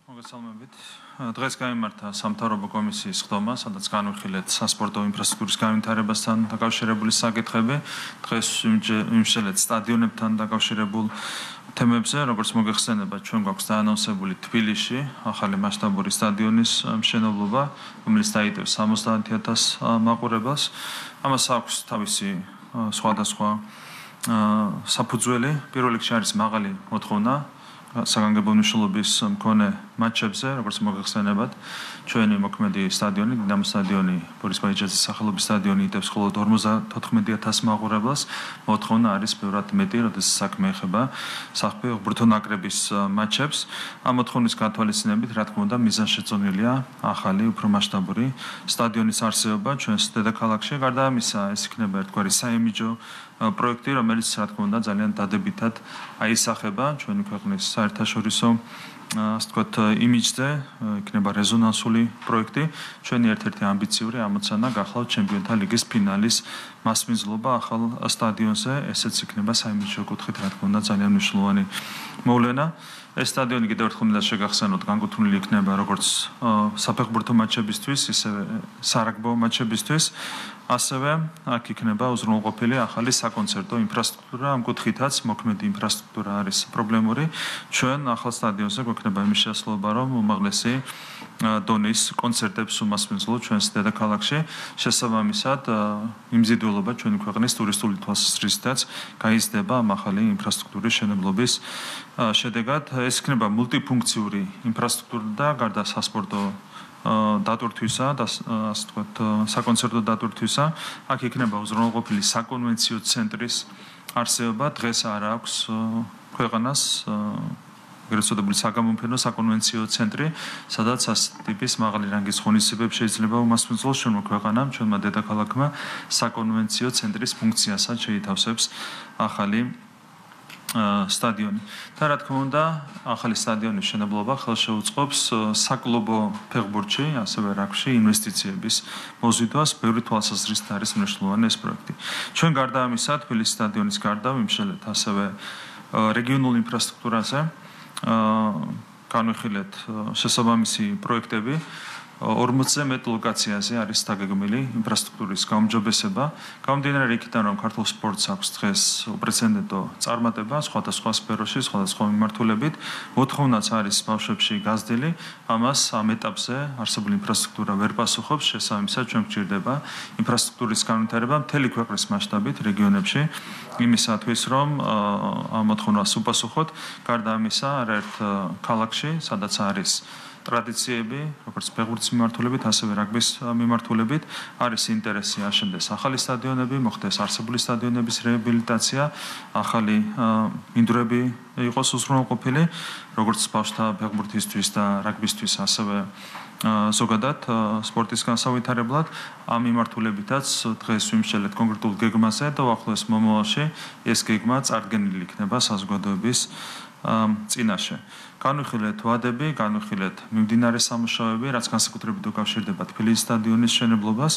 მოგესალმებით. დღეს გამართა სამთავრობო კომისიის ხდომა, სადაც განვიხილეთ სასპორტო ინფრასტრუქტურის განვითარებასთან დაკავშირებული საკითხები. დღეს ვიმსჯელეთ სტადიონებთან დაკავშირებულ თემებზე, როგორც მოგეხსენება, ჩვენ გვაქვს დაანონსებული თბილისში ახალი მასშტაბური სტადიონის მშენებლობა, რომელიც დაიტევს 70,000 მაყურებელს. ამას აქვს თავისი სხვადასხვა საფუძველი. პირველ რიგში არის მაღალი მოთხოვნა საგანგებო მნიშვნელობის მქონე მატჩებზე, როგორც მოგეხსენებათ, ჩვენი მოქმედი სტადიონი, დინამო სტადიონი, ბორის ბაიჯაძის სახელობის სტადიონი იტევს მხოლოდ 54,000 მაყურებელს. მოთხოვნა არის ბევრად მეტი, როდესაც საქმე ეხება საფეხბურთო უბრალოდ ნაკრების მატჩებს. ამ მოთხოვნის გათვალისწინებით, რა თქმა უნდა, მიზანშეწონილია ახალი, უფრო მასშტაბური სტადიონის არსებობა ჩვენს დედაქალაქში. გარდა ამისა, ეს იქნება ერთგვარი საიმიჯო პროექტი, რომელიც რა თქმა უნდა ძალიან დადებითად აისახება ჩვენი ქვეყნის საერთაშორისო ასე ვთქვათ იმიჯზე, იქნება რეზონანსული პროექტი. ჩვენი ერთ-ერთი ამბიციური ამოცანა გახლავთ ჩემპიონთა ლიგის ფინალის მასპინძლობა ახალ სტადიონზე, ესეც იქნება საიმიჯო კუთხით, რა თქმა უნდა, ძალიან მნიშვნელოვანი მოვლენა. ეს სტადიონი კიდევ ერთხელ მინდა შეგახსენოთ, განკუთვნილი იქნება როგორც საფეხბურთო მატჩებისთვის, ისევე სარაგბო მატჩებისთვის. ასევე აქ იქნება უზრუნველყოფილი ახალი საკონცერტო ინფრასტრუქტურა, ამ კუთხითაც მოქმედი ინფრასტრუქტურა არის პრობლემური. ჩვენ ახალ სტადიონზე გვექნება იმის შესაძლებლობა, რომ უმაღლესი დონის კონცერტებს უმასპინძლოთ ჩვენს დედაქალაქში. შესაბამისად, იმზიდველობა ჩვენი ქვეყნის ტურისტული თვალსაზრისითაც გაიზრდება ამ ახალი ინფრასტრუქტურის მშენებლობის შედეგად. ეს იქნება მულტიფუნქციური ინფრასტრუქტურა და გარდა სასპორტო დატვირთვისა და ასე ვთქვათ საკონცერტო დატვირთვისა, აქ იქნება უზრუნველყოფილი საკონვენციო ცენტრის არსებობა. დღეს არ აქვს ქვეყანას ეგრეთ წოდებული საგამოფენო საკონვენციო ცენტრი, სადაც ასეთი ტიპის მაღალი რანგის ღონისძიებებს შეიძლება უმასპინძლოს ჩვენმა ქვეყანამ, ჩვენმა დედაქალაქმა საკონვენციო ცენტრის ფუნქციასაც შეითავსებს ახალი სტადიონი. და რა თქმა უნდა, ახალი სტადიონის მშენებლობა ხელშეუწყობს საკლუბო ფეხბურთში, ასევე რაგბიში ინვესტიციების მოზიდვას. ბევრი თვალსაზრისით არის მნიშვნელოვანი ეს პროექტი. ჩვენ გარდა ამისა, თბილისის სტადიონის გარდა ვიმსჯელეთ ასევე რეგიონულ ინფრასტრუქტურაზე, განვიხილეთ შესაბამისი პროექტები. 40-ზე მეტ ლოკაციაზე არის დაგეგმილი ინფრასტრუქტურის გაუმჯობესება. გამომდინარე იქიდან, რომ ქართულ სპორტს აქვს დღეს უპრეცედენტო წარმატება სხვადასხვა სფეროში, სხვადასხვა მიმართულებით, მოთხოვნაც არის ბავშვებში გაზრდილი, ამას ამ ეტაპზე არსებული ინფრასტრუქტურა ვერ პასუხობს, შესაბამისად ჩვენ გვჭირდება ინფრასტრუქტურის განვითარება მთელი ქვეყნის მასშტაბით რეგიონებში, იმისათვის, რომ ამ მოთხოვნას უპასუხოთ. გარდა ამისა, არაერთ ქალაქში, სადაც არის ტრადიციები, როგორც ფეხბურთის მიმართულებით, ასევე რაგბის მიმართულებით, არის ინტერესი აშენდეს ახალი სტადიონები, მოხდეს არსებული სტადიონების რეაბილიტაცია, ახალი მინდვრები იყოს უზრუნველყოფილი, როგორც ბავშვთა ფეხბურთისთვის და რაგბისთვის, ასევე ზოგადად სპორტის განსავითარებლად. ამ მიმართულებითაც დღეს ვიმსჯელეთ კონკრეტულ გეგმაზე და უახლოეს მომავალში ეს გეგმა წარდგენილი იქნება საზოგადოების წინაშე. განვიხილეთ ვადები, განვიხილეთ მიმდინარე სამუშაოები, რაც განსაკუთრებით უკავშირდება თბილისის სტადიონის მშენებლობას.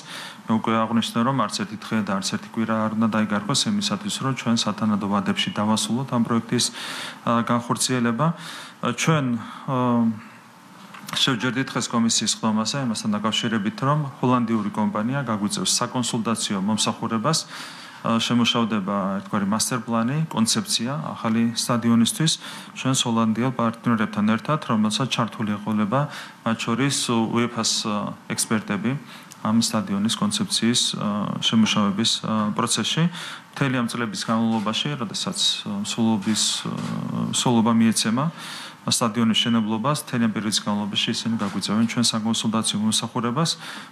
მე უკვე აღნიშნე, რომ არც ერთი დღე და არც ერთი კვირა არ უნდა დაიგარქოს იმისათვის, რომ ჩვენ სათანადო ვადებში დავასრულოთ ამ პროექტის განხორციელება. ჩვენ შევჯერდით დღეს კომისიის ხდომაზე იმასთან დაკავშირებით, რომ ჰოლანდიური კომპანია გაგვიწევს საკონსულტაციო მომსახურებას. შემოშავდება ერთგვარი მასტერპლანი, კონცეფცია ახალი სტადიონისთვის ჩვენს ჰოლანდიელ პარტნიორებთან ერთად, რომელსაც ჩართული ეყოლება მათ შორის UEFA-ს ექსპერტები ამ სტადიონის კონცეფციის შემოშავების პროცესში. მთელი ამ წლების განმავლობაში, როდესაც სულობა მიეცემა სტადიონის მშენებლობას, მთელი ამ პერიოდის განმავლობაში ისინი გაგვიწევენ ჩვენ საკონსულტაციო მომსახურებას.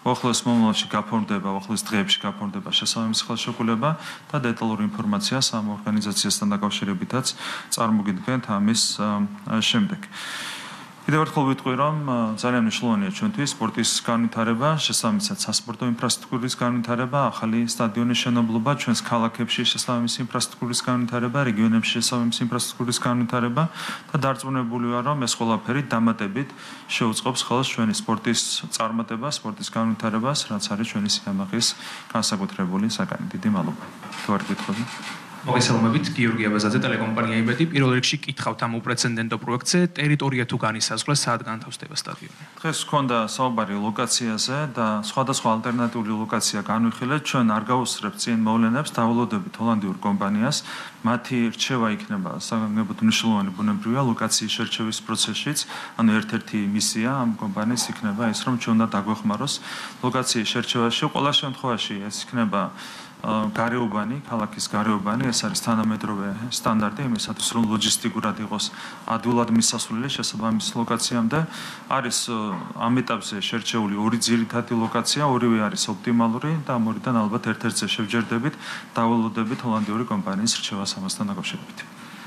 უახლოეს მომავალში გაფორმდება, უახლოეს დღეებში გაფორმდება შესაბამისი ხელშეკრულება და დეტალურ ინფორმაციას ამ ორგანიზაციასთან დაკავშირებითაც წარმოგიდგენთ ამის შემდეგ. კიდევ ერთხელ ვიტყვი, რომ ძალიან მნიშვნელოვანია ჩვენთვის სპორტის განვითარება, შესაბამისად სასპორტო ინფრასტრუქტურის განვითარება, ახალი სტადიონის მშენებლობა, ჩვენს ქალაქებში შესაბამისი ინფრასტრუქტურის განვითარება, რეგიონებში შესაბამისი ინფრასტრუქტურის განვითარება და დარწმუნებული ვარ, რომ ეს ყველაფერი დამატებით შეუწყობს ხელს ჩვენი სპორტის წარმატებას, სპორტის განვითარებას, რაც არის ჩვენი სიამაყის განსაკუთრებული საკანი. დიდი მადლობა. თუ არ გითხები. მოგესალმებით, გიორგი აბაზაძე, ტელეკომპანია იბედი. პირველ რიგში კითხავთ ამ უპრეცედენტო პროექტზე, ტერიტორია თუ განისაზღვრა, სად განთავსდება სტადიონი. დღეს გვქონდა საუბარი ლოკაციაზე და სხვადასხვა ალტერნატიული ლოკაცია განვიხილეთ. ჩვენ არ გავუსწრებთ წინ მოვლენებს, დავალოდებით ჰოლანდიურ კომპანიას. მათი რჩევა იქნება საგანგებოდ მნიშვნელოვანი ბუნებრივია ლოკაციის შერჩევის პროცესშიც. ანუ ერთ-ერთი მისია ამ კომპანიის იქნება ის, რომ ჩვენ უნდა დაგვეხმაროს ლოკაციის შერჩევაში. ყველა შემთხვევაში ეს იქნება გარეუბანი, ქალაქის გარეუბანი, ეს არის თანამედროვე სტანდარტი იმისათვის, რომ ლოჯისტიკურად იყოს ადვილად მისასვლელი შესაბამის ლოკაციამდე. არის ამ ეტაპზე შერჩეული ორი ძირითადი ლოკაცია, ორივე არის ოპტიმალური და ამ ორიდან ალბათ ერთ-ერთზე შევჯერდებით, დავალოდებით ჰოლანდიური კომპანიის რჩევას ამასთან დაკავშირებით.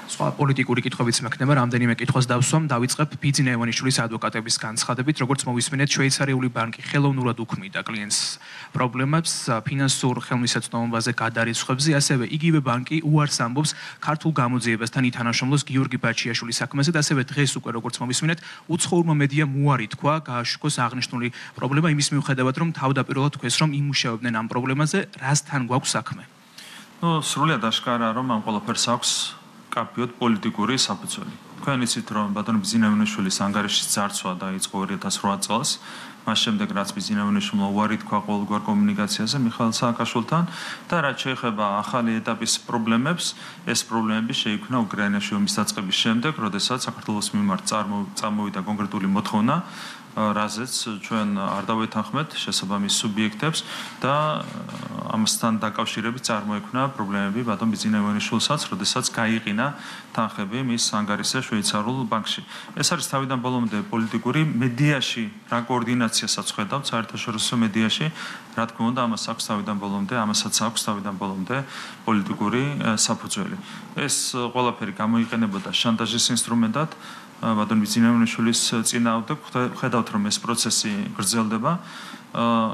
სხვა პოლიტიკური კითხვებიც მექნება, რამდენიმე კითხვას დავსვამ, დავიწყებ ბიძინა ივანიშვილის ადვოკატების განცხადებით, როგორც მოვისმენეთ, შვეიცარიული ბანკი ხელოვნურად უქმნიდა კლიენტს პრობლემებს ფინანსურ ხელმისაწვდომობაზე გადარიცხვებზე, ასევე იგივე ბანკი უარს ამბობს ქართულ გამოძიებასთან ითანაშრომლოს გიორგი ბაჩიაშვილის საქმეზე და ასევე დღეს უკვე როგორც მოვისმენეთ, უცხოურმა მედიამ უარი თქვა გააშუქოს აღნიშნული პრობლემა იმის მიუხედავად, რომ თავდაპირველად თქვეს, რომ იმუშავებდნენ ამ პრობლემაზე, რასთან გვაქვს საქმე. სრულად აშკარაა, რომ ამ ყველაფერს აქვს კაფიოდ პოლიტიკური საფუძველი. თქვენ იცით, რომ ბატონი ბიძინა ივანიშვილის ანგარიშის ძარცვა დაიწყო 2008 წელს, მას შემდეგ რაც ბიძინა ივანიშვილმა უარი თქვა ყოველგვარ კომუნიკაციაზე მიხაილ სააკაშვილთან და რაც შეეხება ახალი ეტაპის პრობლემებს, ეს პრობლემები შეიქმნა უკრაინაში ომის დაწყების შემდეგ, როდესაც საქართველოს მიმართ წამოვიდა კონკრეტული მოთხოვნა, რაზეც ჩვენ არ დავეთანხმეთ შესაბამის სუბიექტებს და ამასთან დაკავშირებით წარმოიქმნა პრობლემები ბატონ ბიძინა ივანიშვილსაც, როდესაც გაიყინა თანხები მის ანგარიშზე შვეიცარიულ ბანკში. ეს არის თავიდან ბოლომდე პოლიტიკური მედიაში, რა კოორდინაციასაც ხედავთ საერთაშორისო მედიაში, რა თქმა უნდა, ამასაც აქვს თავიდან ბოლომდე პოლიტიკური საფუძველი. ეს ყველაფერი გამოიყენებოდა შანტაჟის ინსტრუმენტად ბატონ ბიძინა ივანიშვილის წინააღმდეგ. ხედავთ, რომ ეს პროცესი გრძელდება.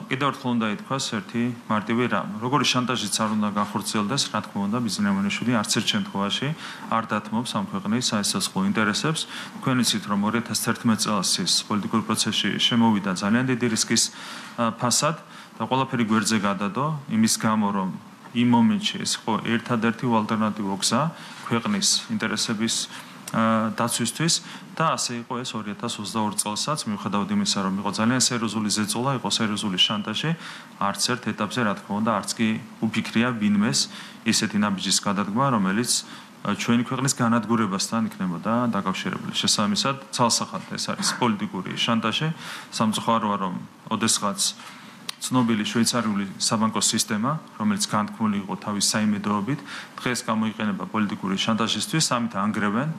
კიდევ ერთხელ უნდა ითქვას ერთი მარტივი რამ. როგორი შანტაჟიც არ უნდა განხორციელდეს, რა თქმა უნდა, ბიძინა ივანიშვილი არც ერთ შემთხვევაში არ დათმობს ამ ქვეყნის საერთაშორისო ინტერესებს. თქვენ იცით, რომ 2011 წელს ის პოლიტიკურ პროცესში შემოვიდა ძალიან დიდი რისკის ფასად და ყველაფერი გვერდზე გადადო, იმის გამო, რომ იმ მომენტში ეს იყო ერთადერთი ალტერნატივო გზა ქვეყნის ინტერესების დაცვისთვის და ასე იყო ეს 2022 წელსაც, მიუხედავად იმისა, რომ იყო ძალიან სერიოზული ზეწოლა, იყო სერიოზული შანტაჟი, არც ერთ ეტაპზე, რა თქმა უნდა, არც კი უფიქრია ვინმეს ისეთი ნაბიჯის გადადგმა, რომელიც ჩვენი ქვეყნის განადგურებასთან იქნებოდა დაკავშირებული. შესაბამისად, ცალსახად ეს არის პოლიტიკური შანტაჟი, სამწუხაროა, რომ ოდესღაც ცნობილი შვეიცარიული საბანკო სისტემა, რომელიც განთქმული იყო თავის საიმედოობით, დღეს გამოიყენება პოლიტიკური შანტაჟისთვის, ამით ანგრევენ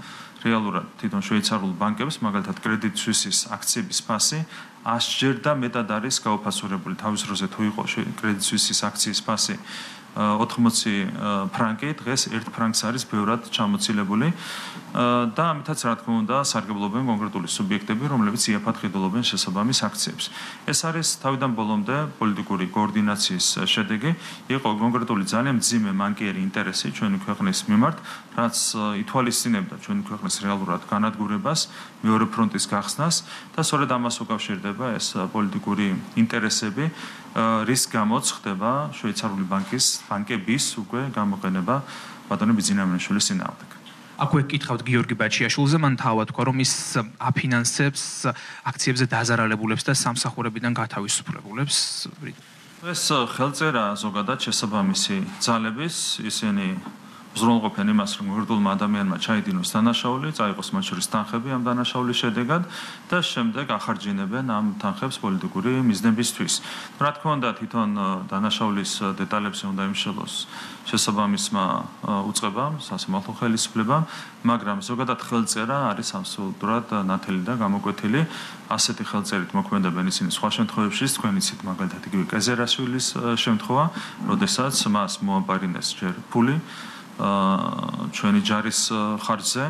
რეალურად თვითონ შვეიცარიულ ბანკებს, მაგალითად კრედიტ სუისის აქციების ფასი 100-ჯერ და მეტად არის გაუფასურებული. თავის დროზე თუ იყო კრედიტ სუისის აქციის ფასი 80 ფრანკი, დღეს 1 ფრანკს არის ბევრად ჩამოცილებული და ამითაც რა თქმა უნდა სარგებლობენ კონკრეტული სუბიექტები, რომლებიც იაფად ყიდულობენ შესაბამის აქციებს. ეს არის თავიდან ბოლომდე პოლიტიკური კოორდინაციის შედეგი, იყო კონკრეტული ძალიან მძიმე მანკიერი ინტერესი ჩვენი ქვეყნის მიმართ, რაც ითვალისწინებდა ჩვენი ქვეყნის რეალურად განადგურებას, მეორე ფრონტის გახსნას და სწორედ ამას უკავშირდება ეს პოლიტიკური ინტერესები, რის გამოც ხდება შვეიცარიული ბანკების უკვე გამოყენება ბატონი ბიძინა ივანიშვილის წინააღმდეგ. აქვე კითხავთ გიორგი ბაჩიაშვილზე, მან თავად თქვა, რომ ის აფინანსებს აქციებზე დაზარალებულებს და სამსახურებიდან გათავისუფლებულებს. ეს ხელწერა ზოგადად შესაბამისი ძალების, ისინი უზრუნველყოფენ იმას, რომ მორდულმა ადამიანმა ჩაიდინოს დანაშაული, წაიღოს მათ შორის თანხები ამ დანაშაულის შედეგად და შემდეგ ახარჯინებენ ამ თანხებს პოლიტიკური მიზნებისთვის. რა თქმა უნდა, თვითონ დანაშაულის დეტალებზე უნდა იმშელოს შესაბამისმა უწყებამ, სასამართლო ხელისუფლებამ, მაგრამ ზოგადად ხელწერა არის აბსოლუტურად ნათელი და გამოკვეთილი. ასეთი ხელწერით მოქმედებენ ისინი სხვა შემთხვევებში, თქვენ იცით მაგალითად იგივე კეზერაშვილის შემთხვევა, როდესაც მას მოაპარინეს ჯერ ფული ჩვენი ჯარის ხარჯზე,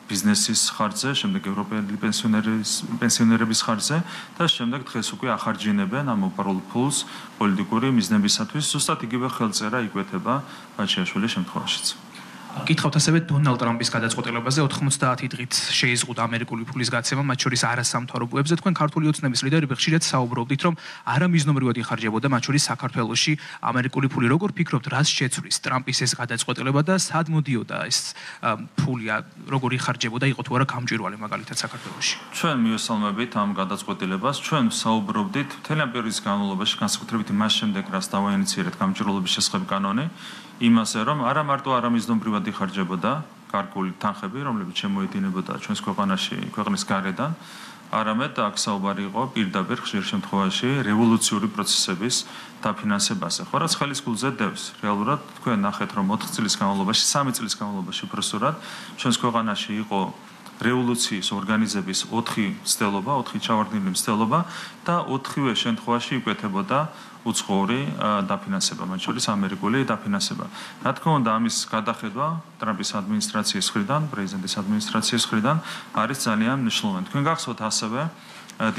ბიზნესის ხარჯზე, შემდეგ ევროპელი პენსიონერების ხარჯზე და შემდეგ დღეს უკვე ახარჯინებენ ამ მოპარულ ფულს პოლიტიკური მიზნებისათვის. ზუსტად იგივე ხელწერა იკვეთება ბაჩიაშვილის შემთხვევაშიც. გითხავთ ასევე დონალდ ტრამპის გადაწყვეტილებაზე 90 დღით შეიზღუდა ამერიკული ფულის გაცემა, მათ შორის არასამთავრობოებზე. თქვენ ქართული ოცნების ლიდერები ხშირად საუბრობდით, რომ არამიზნობრივად იხარჯებოდა მათ შორის საქართველოში ამერიკული ფული. როგორ ფიქრობთ, რას შეცვლის ტრამპის ეს გადაწყვეტილება და სად მოდიოდა ეს ფული, როგორ იხარჯებოდა, იყო თუ არა გამჭვირვალე მაგალითად საქართველოში? ჩვენ მივესალმებით ამ გადაწყვეტილებას. ჩვენ საუბრობდით მთელი ამ პერიოდის განმავლობაში, განსაკუთრებით მას შემდეგ, რაც დავაინიციირეთ გამჭვირვალობის შესახებ კანონი, იმაზე, რომ არა მარტო არამიზნობრივად იხარჯებოდა გარკვეული თანხები, რომლებიც შემოედინებოდა ჩვენს ქვეყანაში, ქვეყნის გარედან, არამედ აქ საუბარი იყო პირდაპირ ხშირ შემთხვევაში რევოლუციური პროცესების დაფინანსებაზე. ხო, რაც ხელის გულზე დევს. რეალურად თქვენ ნახეთ, რომ 4 წლის განმავლობაში, 3 წლის განმავლობაში უბრალოდ ჩვენს ქვეყანაში იყო რევოლუციის ორგანიზების 4 მცდელობა, 4 ჩავარდნილი მცდელობა და 4-ვე შემთხვევაში იკვეთებოდა უცხოური დაფინანსება, მათ შორის ამერიკული დაფინანსება. რა თქმა უნდა, ამის გადახედვა ტრამპის ადმინისტრაციის მხრიდან, პრეზიდენტის ადმინისტრაციის მხრიდან არის ძალიან მნიშვნელოვანი. თქვენ გახსოვთ ასევე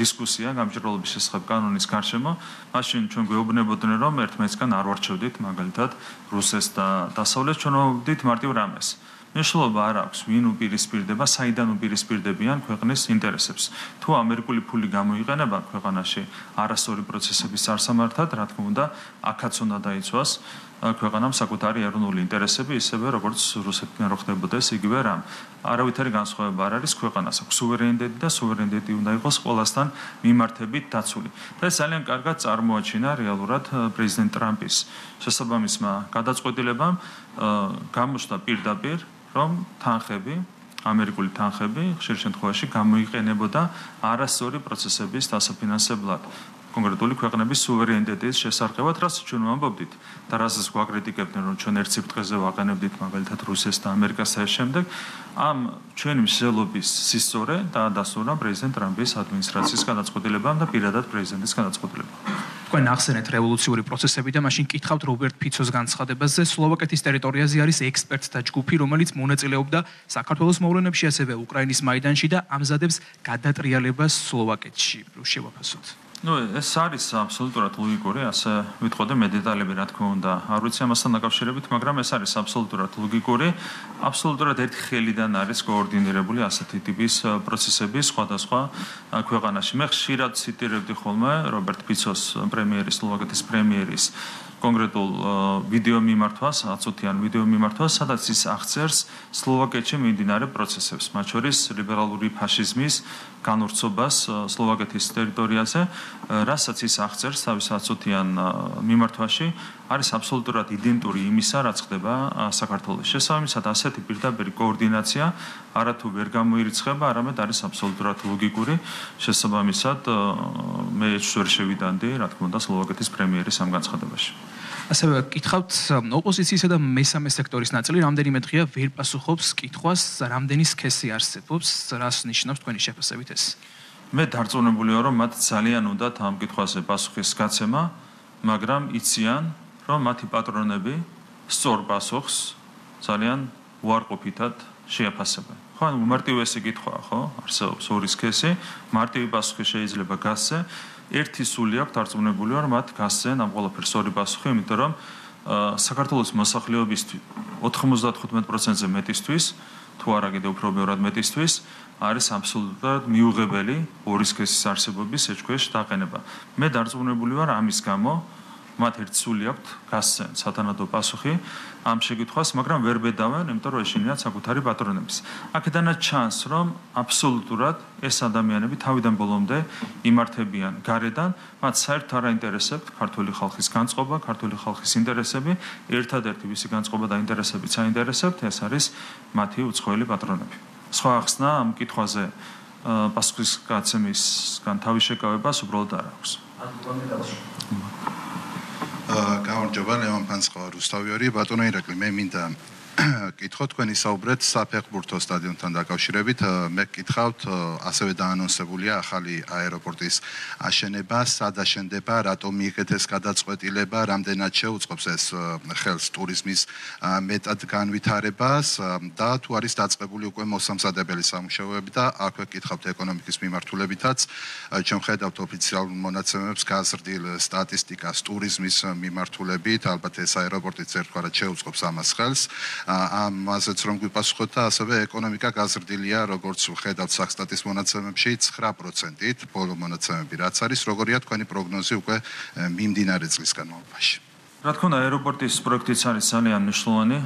დისკუსია გამჭვირვალობის შესახებ კანონის გარშემო, მაშინ ჩვენ გვეუბნებოდნენ, რომ ერთმანეთსგან არ ვარჩევდით, მაგალითად, რუსეთს და დასავლეთს, ჩვენ ვდით მარტივ რამეს. მნიშვნელობა არ აქვს, ვინ უპირისპირდება, საიდან უპირისპირდებიან ქვეყნის ინტერესებს. თუ ამერიკული ფული გამოიყენება ქვეყანაში არასწორი პროცესების წარსამართად, რა თქმა უნდა, აქაც უნდა დაიცვას ქვეყანამ საკუთარი ეროვნული ინტერესები, ისევე როგორც რუსეთთან რო ხდებოდეს იგივე რამ. არავითარი განსხვავება არ არის, ქვეყანას აქვს სუვერენიტეტი და სუვერენიტეტი უნდა იყოს ყველასთან მიმართებით დაცული. და ეს ძალიან კარგად წარმოაჩინა რეალურად პრეზიდენტ ტრამპის შესაბამისმა გადაწყვეტილებამ გამოჩნდა პირდაპირ რომ თანხები, ამერიკული თანხები ხშირ შემთხვევაში გამოიყენებოდა არასწორი პროცესების დასაფინანსებლად. კონკრეტული ქვეყნების სუვერენიტეტის შესარყევად, რასაც ჩვენ ვამბობდით და რასაც გვაკრიტიკებდნენ, რომ ჩვენ ერთ სიბრტყეზე ვაყენებდით მაგალითად რუსეთს და ამერიკას და შემდეგ, ამ ჩვენი მსვლელობის სისწორე დაადასტურა პრეზიდენტ ტრამპის ადმინისტრაციის გადაწყვეტილებამ და პირადად პრეზიდენტის გადაწყვეტილებამ. თქვენ ახსენეთ რევოლუციური პროცესები და მაშინ კითხავთ რობერტ ფიცოს განცხადებაზე. სლოვაკეთის ტერიტორიაზე არის ექსპერტთა ჯგუფი, რომელიც მონაწილეობდა საქართველოს მოვლენებში, ასევე უკრაინის მაიდანში და ამზადებს გადატრიალებას სლოვაკეთში. შევაფასოთ. ეს არის აბსოლუტურად ლოგიკური, ასე ვიტყოდე მე დეტალები რა თქმა უნდა არ ვიცი ამასთან დაკავშირებით, მაგრამ ეს არის აბსოლუტურად ლოგიკური, აბსოლუტურად ერთი ხელიდან არის კოორდინირებული ასეთი ტიპის პროცესები სხვადასხვა ქვეყანაში. მე ხშირად ციტირებდი ხოლმე რობერტ ფიცოს პრემიერის, სლოვაკეთის პრემიერის კონკრეტულ ვიდეო მიმართვას, 10-იან ვიდეო მიმართვას, სადაც ის აღწერს სლოვაკეთში მიმდინარე პროცესებს, მათ შორის ლიბერალური ფაშიზმის განვრცობას სლოვაკეთის ტერიტორიაზე, რასაც ის აღწერს თავის 10-იან მიმართვაში, არის აბსოლუტურად იდენტური იმისა, რაც ხდება საქართველოში. შესაბამისად, ასეთი პირდაპირ კოორდინაცია არათუ ვერ გამოირიცხება, არამედ არის აბსოლუტურად ლოგიკური. შესაბამისად, მე ვერ შევიდანდი, რა თქმა უნდა, სლოვაკეთის პრემიერის ამ განცხადებაში. ასევე კითხავთ, ოპოზიციისა და მესამე სექტორის ნაწილი რამდენიმე დღეა ვერ პასუხობს კითხვას, რამდენი სქესი არსებობს, რას ნიშნავს თქვენი შეფასებით ეს? მე დარწმუნებული ვარ, რომ მათ ძალიან უნდათ ამ კითხვაზე პასუხის გაცემა, მაგრამ იციან, რომ მათი პატრონები სწორ პასუხს ძალიან უარყოფითად შეაფასებენ. ხო, უმარტივესი კითხვაა, ხო? არსებობს ორი სქესი, მარტივი პასუხი შეიძლება გასცე. ერთი სული აქვს დარწმუნებული ვარ, მათ გასცენ ამ ყველაფერს ორი პასუხი, იმიტომ რომ საქართველოს მოსახლეობისთვის 95%-ზე მეტისთვის, თუ არა კიდევ უფრო ბევრად მეტისთვის, არის აბსოლუტურად მიუღებელი ორი სქესის არსებობის ეჭქვეშ დაყენება. მე დარწმუნებული ვარ ამის გამო, მათ ერთ სული აქვთ გასცენ სათანადო პასუხი ამ შეკითხვას, მაგრამ ვერ ბედავენ, იმიტომ რომ ეშინიათ საკუთარი პატრონების. აქედანაც ჩანს, რომ აბსოლუტურად ეს ადამიანები თავიდან ბოლომდე იმართებიან გარედან, მათ საერთოდ არ აინტერესებთ ქართული ხალხის განწყობა, ქართული ხალხის ინტერესები, ერთადერთი ვისი განწყობა და ინტერესებიც აინტერესებთ, ეს არის მათი უცხოელი პატრონები. სხვა ახსნა ამ კითხვაზე პასუხის გაცემისგან თავის შეკავებას უბრალოდ არ აქვს. გამარჯობა, ლევან ფანცხავა, რუსთავიორი, ბატონო ირაკლი, მე მინდა კითხო თქვენი საუბრეთ საფეხბურთო სტადიონთან დაკავშირებით. მე გკითხავთ, ასევე დაანონსებულია ახალი აეროპორტის აშენება, სად აშენდება, რატომ მიიღეთ ეს გადაწყვეტილება, რამდენად შეუწყობს ეს ხელს ტურიზმის მეტად განვითარებას და თუ არის დაწყებული უკვე მოსამზადებელი სამუშაოები და აქვე გკითხავთ ეკონომიკის მიმართულებითაც. ჩვენ ხედავთ ოფიციალურ მონაცემებს გაზრდილ სტატისტიკას ტურიზმის მიმართულებით, ალბათ ეს აეროპორტიც ერთგვარად შეუწყობს ამას ხელს. ამაზეც რომ გვიპასუხოთ და ასევე ეკონომიკა გაზრდილია, როგორც ვხედავთ საქსტატის მონაცემებში 9%-ით, ბოლო მონაცემები რაც არის, როგორია თქვენი პროგნოზი უკვე მიმდინარე წლის განმავლობაში. რა თქმა უნდა, აეროპორტის პროექტიც არის ძალიან მნიშვნელოვანი.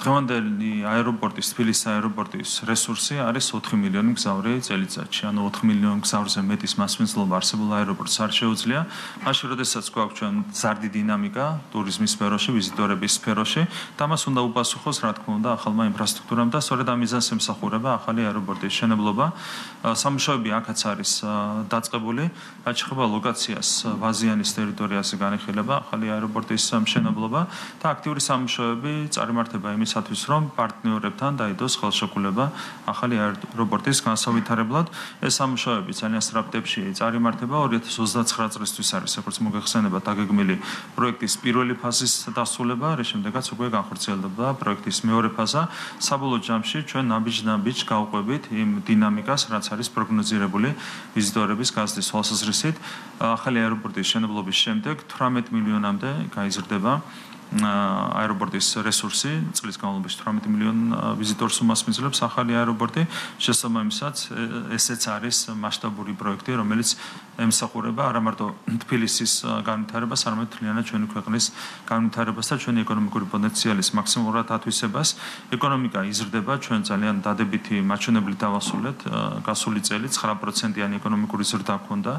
დღევანდელი აეროპორტის, თბილისის აეროპორტის რესურსი არის 4 მილიონი მგზავრი წელიწადში. ანუ 4 მილიონი მგზავრზე მეტის მასმენებლობა არსებულ აეროპორტს არ შეუძლია. მაშინ, როდესაც გვაქვს ჩვენ ზარდი დინამიკა ტურიზმის სფეროში, ვიზიტორების სფეროში, და მას უნდა უპასუხოს, რა თქმა უნდა, ახალმა ინფრასტრუქტურამ და სწორედ ამ მიზანს ემსახურება ახალი აეროპორტის შენებლობა. სამუშაოები აქაც არის დაწყებული. რაც შეეხება ლოკაციას, ვაზიანის ტერიტორიაზე განიხილება ახალი აეროპორტის შენებლობა და აქტიური სამუშაოები წარიმართება იმისათვის, რომ პარტნიორებთან დაიდოს ხელშეკრულება ახალი აეროპორტის განსავითარებლად. ეს სამუშაოები ძალიან სწრაფ ტემპში წარიმართება. 2029 წლისთვის არის, როგორც მოგეხსენება, დაგეგმილი პროექტის პირველი ფაზის დასრულება, რის შემდეგაც უკვე განხორციელდება პროექტის მეორე ფაზა. საბოლოო ჯამში ჩვენ ნაბიჯ-ნაბიჯ გავყვებით იმ დინამიკას, რაც არის პროგნოზირებული ვიზიტორების გაზრდის თვალსაზრისით. ახალი აეროპორტის შენებლობის შემდეგ 18 მილიონამდე გაიზრდება აეროპორტის რესურსი, წლის განმავლობაში 18 მილიონ ვიზიტორს უმასპინძლებს ახალი აეროპორტი. შესაბამისად, ესეც არის მასშტაბური პროექტი, რომელიც ემსახურება არა მარტო თბილისის განვითარებას, არამედ მთლიანად ჩვენი ქვეყნის განვითარებას და ჩვენი ეკონომიკური პოტენციალის მაქსიმალურად ათვისებას. ეკონომიკა იზრდება, ჩვენ ძალიან დადებითი მაჩვენებლით დავასრულეთ. გასული წელი 9%-იანი ეკონომიკური ზრდა ჰქონდა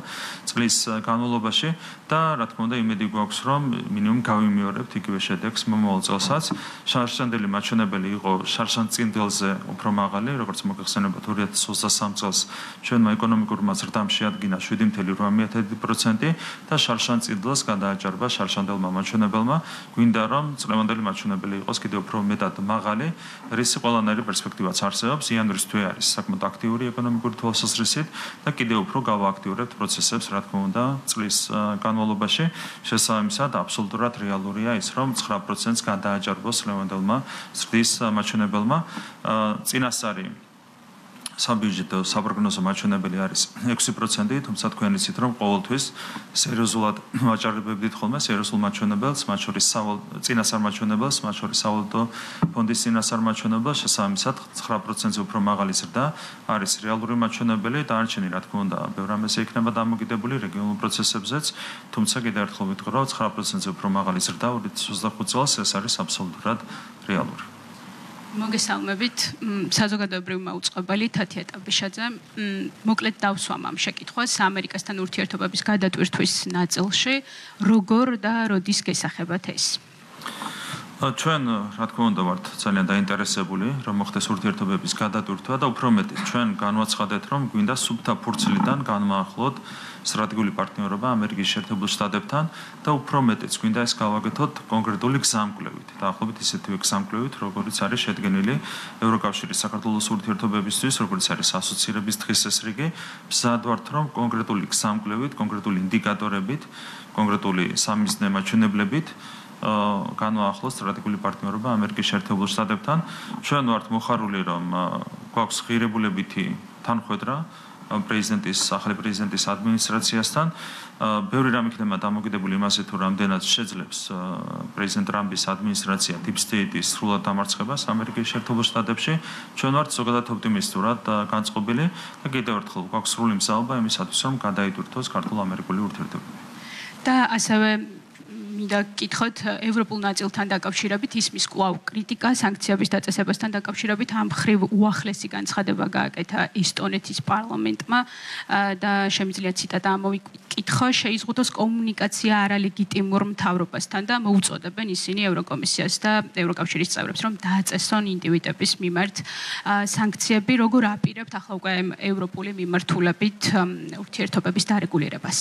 წლის განმავლობაში და რა თქმა უნდა, იმედი გვაქვს, რომ მინიმუმ გავიმეორებთ იგივე შედეგს მომავალ წელსაც. შარშანდელი მაჩვენებელი იყო შარშანწინდელზე უფრო მაღალი, როგორც მოგეხსენებათ 2023 წელს ჩვენმა ეკონომიკურმა ზრდამ შეადგინა 7.8% და შარშანწინდელს გადააჭარბა შარშანდელმა მაჩვენებელმა. გვინდა რომ წლევანდელი მაჩვენებელი იყოს კიდევ უფრო მეტად მაღალი, რისი ყველანაირი პერსპექტივაც არსებობს. იანვრის თვე არის საკმაოდ აქტიური ეკონომიკური თვალსაზრისით და კიდევ უფრო გავააქტიურებთ პროცესებს, რა თქმა უნდა, წლის განმავლობაში. შესაბამისად, აბსოლუტურად რეალურია ის, რომ 9%-ს გადააჭარბოს ლევანდელმა ზრდის მაჩვენებელმა. წინასწარი საბიუჯეტო საპროგნოზო მაჩვენებელი არის 6%, თუმცა თქვენ იცით, რომ ყოველთვის სერიოზულად ვაჭარბებდით ხოლმე სერიოზულ მაჩვენებელს, მათ შორის წინასწარ მაჩვენებელს, მათ შორის სავალუტო ფონდის წინასწარ მაჩვენებელს. შესაბამისად, 9%-ზე უფრო მაღალი ზრდა არის რეალური მაჩვენებელი. დანარჩენი, რა თქმა უნდა, ბევრ რამეზე იქნება დამოკიდებული რეგიონულ პროცესებზეც, თუმცა კიდევ ერთხელ ვიტყვი, 9%-ზე უფრო მაღალი ზრდა 2025 წელს ეს არის აბსოლუტურად რეალური. მოგესალმებით, საზოგადოებრივი მაუწყებელი თათია ტაბიშაძე. მოკლედ დავსვამ ამ შეკითხვას ამერიკასთან ურთიერთობების გადატვირთვის ნაწილში, როგორ და როდის გესახებათ ეს? ჩვენ, რა თქმა უნდა, ვართ ძალიან დაინტერესებული, რომ მოხდეს ურთიერთობების გადატვირთვა და უფრო მეტიც, ჩვენ განვაცხადეთ, რომ გვინდა სუფთა ფურცლიდან განმაახლოთ სტრატეგიული პარტნიორობა ამერიკის შეერთებულ შტატებთან და უფრო მეტიც გვინდა ეს გავაკეთოთ კონკრეტული გზამკვლევით. დაახლოებით ისეთივე გზამკვლევით, როგორც არის შედგენილი ევროკავშირის საქართველოს ურთიერთობებისთვის, როგორც არის ასოცირების დღის ეს რიგი. მზად ვართ, რომ კონკრეტული გზამკვლევით, კონკრეტული ინდიკატორებით, კონკრეტული სამიზნე მაჩვენებლებით განვაახლოს სტრატეგიული პარტნიორობა ამერიკის შეერთებულ შტატებთან. ჩვენ ვართ მოხარული, რომ გვაქვს ღირებულებითი თანხმედრა ახალი პრეზიდენტის ადმინისტრაციასთან. ბევრი რამ იქნება დამოკიდებული იმაზე, თუ რამდენად შეძლებს პრეზიდენტ ტრამპის ადმინისტრაცია Deep State-ის სრულად დამარცხებას ამერიკის შეერთებულ შტატებში. ჩვენ ვართ ზოგადად ოპტიმისტურად განწყობილი და კიდევ ერთხელ გვაქვს სრული მზაობა იმისათვის, რომ გადაიტვირთოს ქართულ-ამერიკული ურთიერთობები. და ასევე მინდა გკითხოთ ევროპულ ნაწილთან დაკავშირებით ისმის კვლავ კრიტიკა სანქციების დაწესებასთან დაკავშირებით ამ ხრივ უახლესი განცხადება გააკეთა ესტონეთის პარლამენტმა და შემიძლია ციტატა ამოვიკითხო, შეიზღუდოს კომუნიკაცია არალეგიტიმურ მთავრობასთან და მოუწოდებენ ისინი ევროკომისიას და ევროკავშირის წევრებს, რომ დააწესონ ინდივიდების მიმართ სანქციები. როგორ აპირებთ ახლა უკვე ევროპული მიმართულებით ურთიერთობების დარეგულირებას?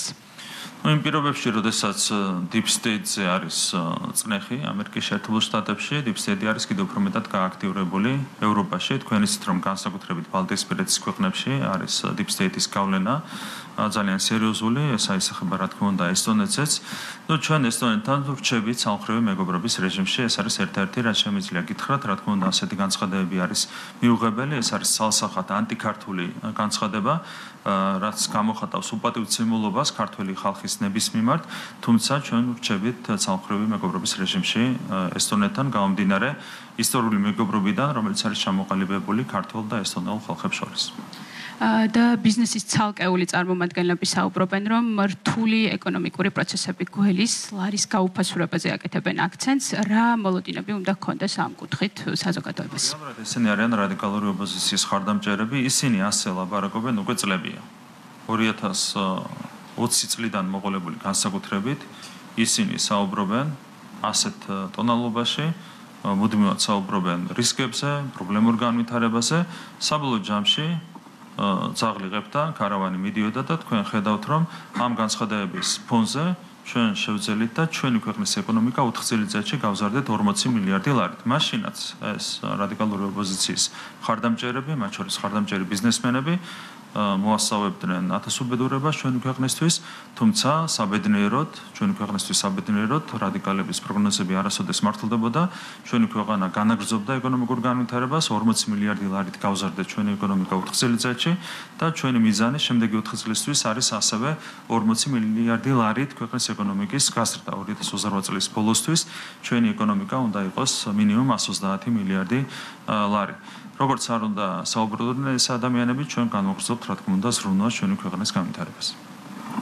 იმ პირობებში, როდესაც Deep State-ზე არის წნეხი ამერიკის შეერთებულ შტატებში, Deep State არის კიდევ უფრო მეტად გააქტიურებული ევროპაში. თქვენ იცით, რომ განსაკუთრებით ბალტიისპირეთის ქვეყნებში არის Deep State-ის გავლენა ძალიან სერიოზული, ეს აისახება რა თქმა უნდა ესტონეთზეც. ჩვენ ესტონეთთან ვრჩებით სამხრივი მეგობრობის რეჟიმში, ეს არის ერთ-ერთი რაც შემიძლია გითხრათ, რა თქმა უნდა ასეთი განცხადებები არის მიუღებელი, ეს არის ცალსახად ანტიქართული განცხადება, რაც გამოხატავს უპატივცემულობას ქართველი ხალხის ნების მიმართ, თუმცა ჩვენ ვრჩებით ცალმხრივი მეგობრობის რეჟიმში ესტონეთთან გამომდინარე ისტორიული მეგობრობიდან, რომელიც არის ჩამოყალიბებული ქართულ და ესტონელ ხალხებს შორის. და ბიზნესის ცალკეული წარმომადგენლები საუბრობენ, რომ რთული ეკონომიკური პროცესები გველის ლარის გაუფასურებაზე აკეთებენ აქცენტს, რა მოლოდინები უნდა ჰქონდეს ამ კუთხით საზოგადოებას. ესენი არიან რადიკალური ოპოზიციის ხარდამჭერები, ისინი ასე ლაპარაკობენ უკვე წლებია. 2020 წლიდან მოყოლებული განსაკუთრებით ისინი საუბრობენ ასეთ ტონალობაში, მუდმივად საუბრობენ რისკებზე, პრობლემურ განვითარებაზე, საბოლოო ჯამში წაღლიღებდა, ქარავანი მიდიოდა და თქვენ ხედავთ, რომ ამ განცხადებების ფონზე ჩვენ შევძელით და ჩვენი ქვეყნის ეკონომიკა 4 წელიწადში გავზარდეთ 40 მილიარდი ლარით. მაშინაც ეს რადიკალური ოპოზიციის ხარდამჭერები, მათ შორის ხარდამჭერი ბიზნესმენები მოასწავებდნენ ათასუბედურებას ჩვენი ქვეყნისთვის, თუმცა საბედნიეროდ, ჩვენი ქვეყნისთვის საბედნიეროდ რადიკალების პროგნოზები არასოდეს მართლდებოდა. ჩვენი ქვეყანა განაგრძობდა ეკონომიკურ განვითარებას, 40 მილიარდი ლარით გავზარდეთ ჩვენი ეკონომიკა 4 წელიწადში და ჩვენი მიზანი შემდეგი 4 წლისთვის არის ასევე 40 მილიარდი ლარით ქვეყნის ეკონომიკის გაზრდა. 2028 წლის ბოლოსთვის ჩვენი ეკონომიკა უნდა იყოს მინიმუმ 130 მილიარდი ლარი. როგორც არ უნდა საუბრობდნენ ეს ადამიანები, ჩვენ განვაგრძობთ, რა თქმა უნდა, ზრუნვას ჩვენი ქვეყნის განვითარებას.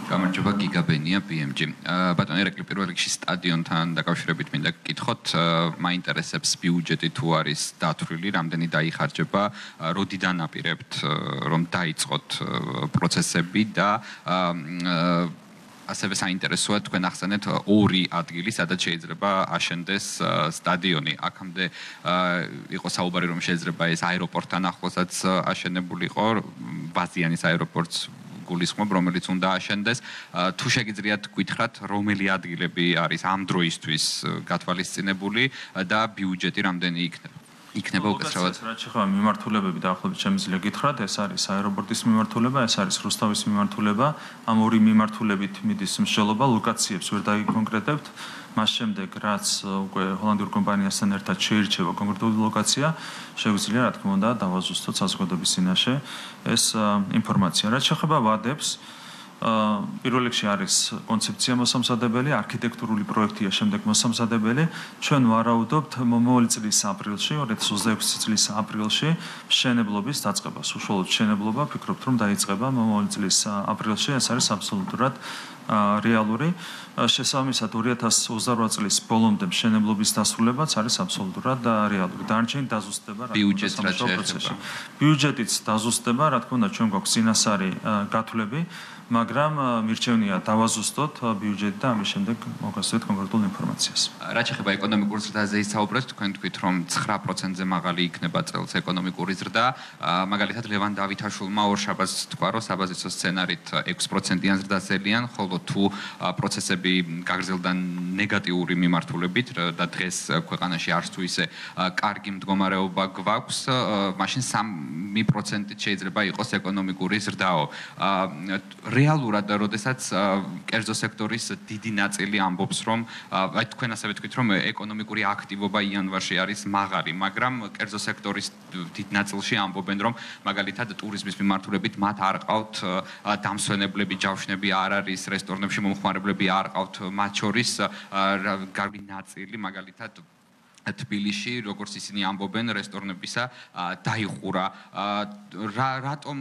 გამარჯობა, გიგაბენია PMG. ბატონო ერეკლი, პირველ რიგში სტადიონთან დაკავშირებით მინდა გკითხოთ, მაინტერესებს ბიუჯეტი თუ არის დათვლილი, რამდენი დაიხარჯება, როდიდან აპირებთ რომ დაიწყოთ პროცესები და ასევე საინტერესოა თქვენ ახსენეთ 2 ადგილი, სადაც შეიძლება აშენდეს სტადიონი. აქამდე იყო საუბარი, რომ შეიძლება ეს აეროპორტთან ახლოსაც აშენებულიყო, ბაზიანის აეროპორტს გულისხმობ, რომელიც უნდა აშენდეს. თუ შეგიძლიათ გითხრათ, რომელი ადგილები არის ამ დროისთვის გათვალისწინებული და ბიუჯეტი რამდენი იქნება უკეთესად. რაც შეხება მიმართულებები დაახლოებით შემიძლია გითხრათ, ეს არის აეროპორტის მიმართულება, ეს არის რუსთავის მიმართულება. ამ 2 მიმართულებით მიდის მსჯელობა, ლოკაციებს ვერ დაიკონკრეტებთ. მას შემდეგ, რაც უკვე ჰოლანდიურ კომპანიასთან ერთად შეირჩევა კონკრეტული ლოკაცია, შეგვიძლია, რა თქმა უნდა, დავაზუსტოთ საზოგადოების წინაშე ეს ინფორმაცია. რაც შეხება ვადებს, პირველ რიგში არის კონცეფცია მოსამზადებელი, არქიტექტურული პროექტია შემდეგ მოსამზადებელი. ჩვენ ვარაუდობთ მომავალი წლის აპრილში, 2026 წლის აპრილში მშენებლობის დაწყებას. უშუალოდ მშენებლობა, ფიქრობთ, რომ დაიწყება მომავალი წლის აპრილში, ეს არის აბსოლუტურად რეალური. შესაბამისად 2028 წლის ბოლომდე მშენებლობის დასრულებაც არის აბსოლუტურად რეალური. დანარჩენი დაზუსტდება ბიუჯეტის პროცესში. ბიუჯეტიც დაზუსტდება, რა თქმა უნდა, ჩვენ გვაქვს წინასწარი გათვლები, მაგრამ მირჩევნია დავაზუსტოთ ბიუჯეტი და ამის შემდეგ მოგასწრეთ კონკრეტულ ინფორმაციას. რაც შეხება ეკონომიკურ ზრდაზე ისაუბრეთ, თქვენ თქვით, რომ 9%-ზე მაღალი იქნება წელს ეკონომიკური ზრდა. მაგალითად, ლევან დავითაშვილმა ორშაბათს თქვა, რომ საბაზისო სცენარით 6%-იან ზრდას ელიან, ხოლო თუ პროცესები გაგრძელდა ნეგატიური მიმართულებით და დღეს ქვეყანაში არც თუ ისე კარგი მდგომარეობა გვაქვს, მაშინ 3%-ით შეიძლება იყოს ეკონომიკური ზრდაო. რეალურად, როდესაც კერძო სექტორის დიდი ნაწილი ამბობს, რომ აი თქვენ ასევე თქვით, რომ ეკონომიკური აქტივობა იანვარში არის მაღალი, მაგრამ კერძო სექტორის დიდ ნაწილში ამბობენ, რომ მაგალითად ტურიზმის მიმართულებით მათ არ ყავთ დამსვენებლები, ჯავშნები არ არის, რესტორნებში მომხმარებლები არ ყავთ, მათ შორის გარკვეული ნაწილი მაგალითად თბილისში, როგორც ისინი ამბობენ, რესტორნებისა დაიხურა. რატომ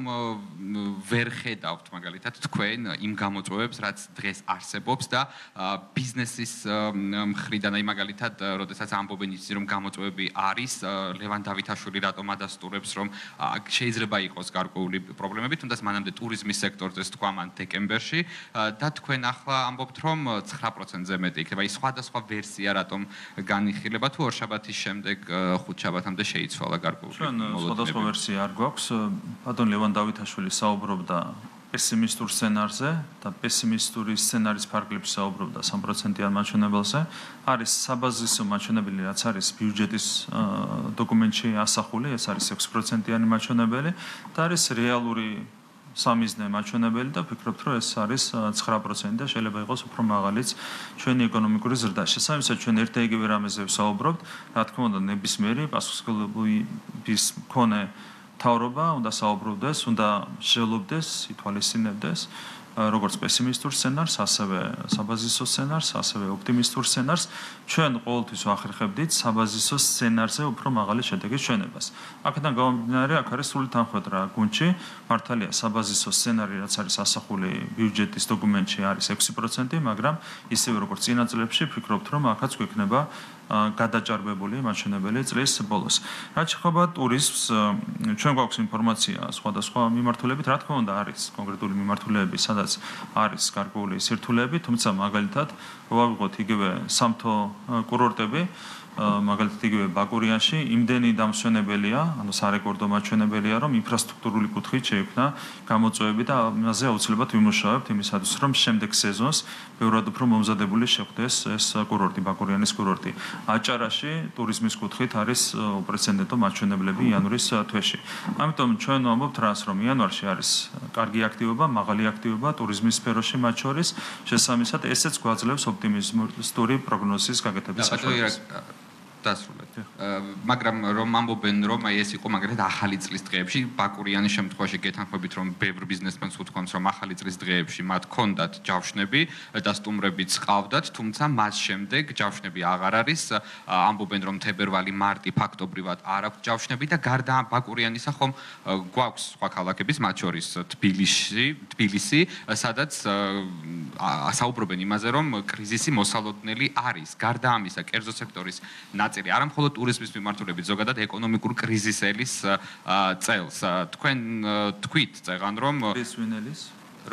ვერ ხედავთ მაგალითად თქვენ იმ გამოწვევებს, რაც დღეს არსებობს და ბიზნესის მხრიდან, აი მაგალითად, როდესაც ამბობენ ისინი, რომ გამოწვევები არის, ლევან დავითაშვილი რატომ ადასტურებს, რომ შეიძლება იყოს გარკვეული პრობლემები, თუნდაც მანამდე ტურიზმის სექტორზე თქვა მან დეკემბერში და თქვენ ახლა ამბობთ, რომ 9%-ზე მეტი იქნება. აი სხვადასხვა ვერსია რატომ განიხილება თუ შაბათის შემდეგ 5 შაბათამდე შეიცვალა გარკვეული მოლოდინები. სხვადასხვა ვერსია არ გვაქვს. ბატონ ლევან დავითაშვილი საუბრობდა პესიმისტურ სცენარზე და პესიმისტური სცენარის ფარგლებში საუბრობდა 3%-იან მაჩვენებელზე. არის საბაზისო მაჩვენებელი, რაც არის ბიუჯეტის დოკუმენტში ასახული, ეს არის 6%-იანი მაჩვენებელი და არის რეალური სამიზნე მაჩვენებელი და ვფიქრობთ, რომ ეს არის 9% და შეიძლება იყოს უფრო მაღალიც ჩვენი ეკონომიკური ზრდა. შესაბამისად, ჩვენ ერთ და იგივე რამეზე ვსაუბრობთ, რა თქმა უნდა, ნებისმიერი პასუხისმგებლობის მქონე მთავრობა უნდა საუბრობდეს, უნდა მსჯელობდეს, ითვალისწინებდეს როგორც პესიმისტურ სცენარს, ასევე საბაზისო სცენარს, ასევე ოპტიმისტურ სცენარს. ჩვენ ყოველთვის ვახერხებდით საბაზისო სცენარზე უფრო მაღალი შედეგის ჩვენებას. აქედან გამომდინარე, აქ არის სრული თანხმობა გუნდში. მართალია, საბაზისო სცენარი, რაც არის ასახული ბიუჯეტის დოკუმენტში, არის 6%, მაგრამ ისევე როგორც წინა წლებში, ვფიქრობთ, რომ აქაც გვექნება გადაჭარბებული მაჩვენებელი წლის ბოლოს. რაც შეეხება ტურიზმს, ჩვენ გვაქვს ინფორმაცია სხვადასხვა მიმართულებით, რა თქმა უნდა, არის კონკრეტული მიმართულეები, სადაც არის გარკვეული სირთულეები, თუმცა მაგალითად, ვავიღოთ იგივე სამთო კურორტები, მაგალითად იგივე ბაკურიანში იმდენი დამსვენებელია, ანუ სარეკორდო მაჩვენებელია, რომ ინფრასტრუქტურული კუთხით შეიქმნა გამოწვევები და ამაზე აუცილებლად ვიმუშავებთ იმისათვის, რომ შემდეგ სეზონს ბევრად უფრო მომზადებული შეხვდეს ეს კურორტი, ბაკურიანის კურორტი. აჭარაში ტურიზმის კუთხით არის უპრეცედენტო მაჩვენებლები იანვრის თვეში. ამიტომ ჩვენ ვამბობთ რას, რომ იანვარში არის კარგი აქტივობა, მაღალი აქტივობა ტურიზმის სფეროში მათ შორის, შესაბამისად ესეც გვაძლევს ოპტიმიზმური პროგნოზის გაკეთების საშუალებას. დასრულეთ. მაგრამ რომ ამბობენ რომ ეს იყო მაგალითად ახალი წლის დღეებში, ბაკურიანის შემთხვევაში გეთანხმებით რომ ბევრ ბიზნესმენს უთქვამს რომ ახალი წლის დღეებში მათ ჰქონდათ ჯავშნები და სტუმრებიც ყავდათ, თუმცა მას შემდეგ ჯავშნები აღარ არის. ამბობენ რომ თებერვალი, მარტი ფაქტობრივად არ აქვს ჯავშნები და გარდა ბაკურიანისა ხომ გვაქვს სხვა ქალაქების, მათ შორის თბილისი, სადაც საუბრობენ იმაზე რომ კრიზისი მოსალოდნელი არის. გარდა ამისა, კერძო სექტორის არა მხოლოდ ტურიზმის მიმართულებით, ზოგადად ეკონომიკურ კრიზისელის წელს. თქვენ თქვით წეგან რომ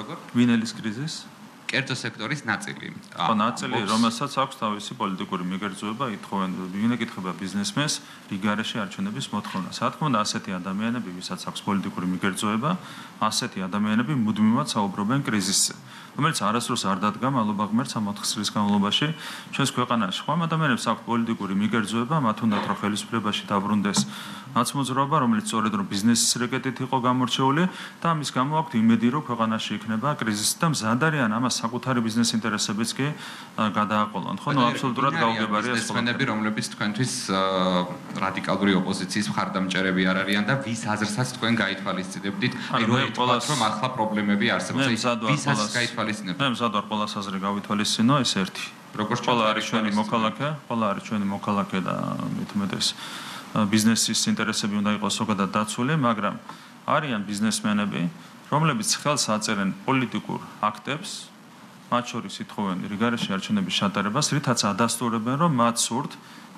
როგორ? ვინელის კრიზის? კერძო სექტორის ნაწილი. ხო, ნაწილი, რომელსაც აქვს თავისი პოლიტიკური მიგერძოება, ითხოვენ, ვინ ეკითხება ბიზნესმენს რიგარეში არჩევნების მოთხოვნას. რა თქმა უნდა, ასეთი ადამიანები, ვისაც აქვს პოლიტიკური მიგერძოება, ასეთი ადამიანები მუდმივად საუბრობენ კრიზისზე. რომელიც არასდროს არ დადგა მალობა ღმერთს ამ 4 წლის განმავლობაში ჩვენს ქვეყანაში. ხომ ადამიანებს აქვს პოლიტიკური მიგერძოება, მათ უნდათ რომ ხელისუფლებაში დაბრუნდეს ნაცმოძრაობა, რომელიც სწორედ რომ ბიზნესის რეკეტით იყო გამორჩეული და ამის გამო აქვს იმედი, რომ ქვეყანაში იქნება კრიზისი და მზად არიან ამას საკუთარი ბიზნეს ინტერესებიც კი გადააყოლონ. ხო, ნუ აბსოლუტურად გაუგებარია ეს ბიზნესმენები, რომლებიც თქვენთვის რადიკალური ოპოზიციის მხარდამჭერები არ არიან და ვის აზრსაც თქვენ გაითვალისწინებდით, აი რომ ეთქვათ რომ ახლა პრობლემები არსებობს. ვის აზრს გაითვალისწინებთ? მე მზად ვარ ყველას აზრი გავითვალისწინო, ეს ერთი. როგორც ყველა არის ჩვენი მოქალაქე, ყველა არის ჩვენი მოქალაქე და მithumetes ბიზნესის ინტერესები უნდა იყოს ზოგადად დაცული, მაგრამ არიან ბიზნესმენები, რომლებიც ხელს აწერენ პოლიტიკურ აქტებს, მათ შორის ითხოვენ რიგარეში არჩევნების შეტარებას, რითაც ადასტურებენ, რომ მათ სურთ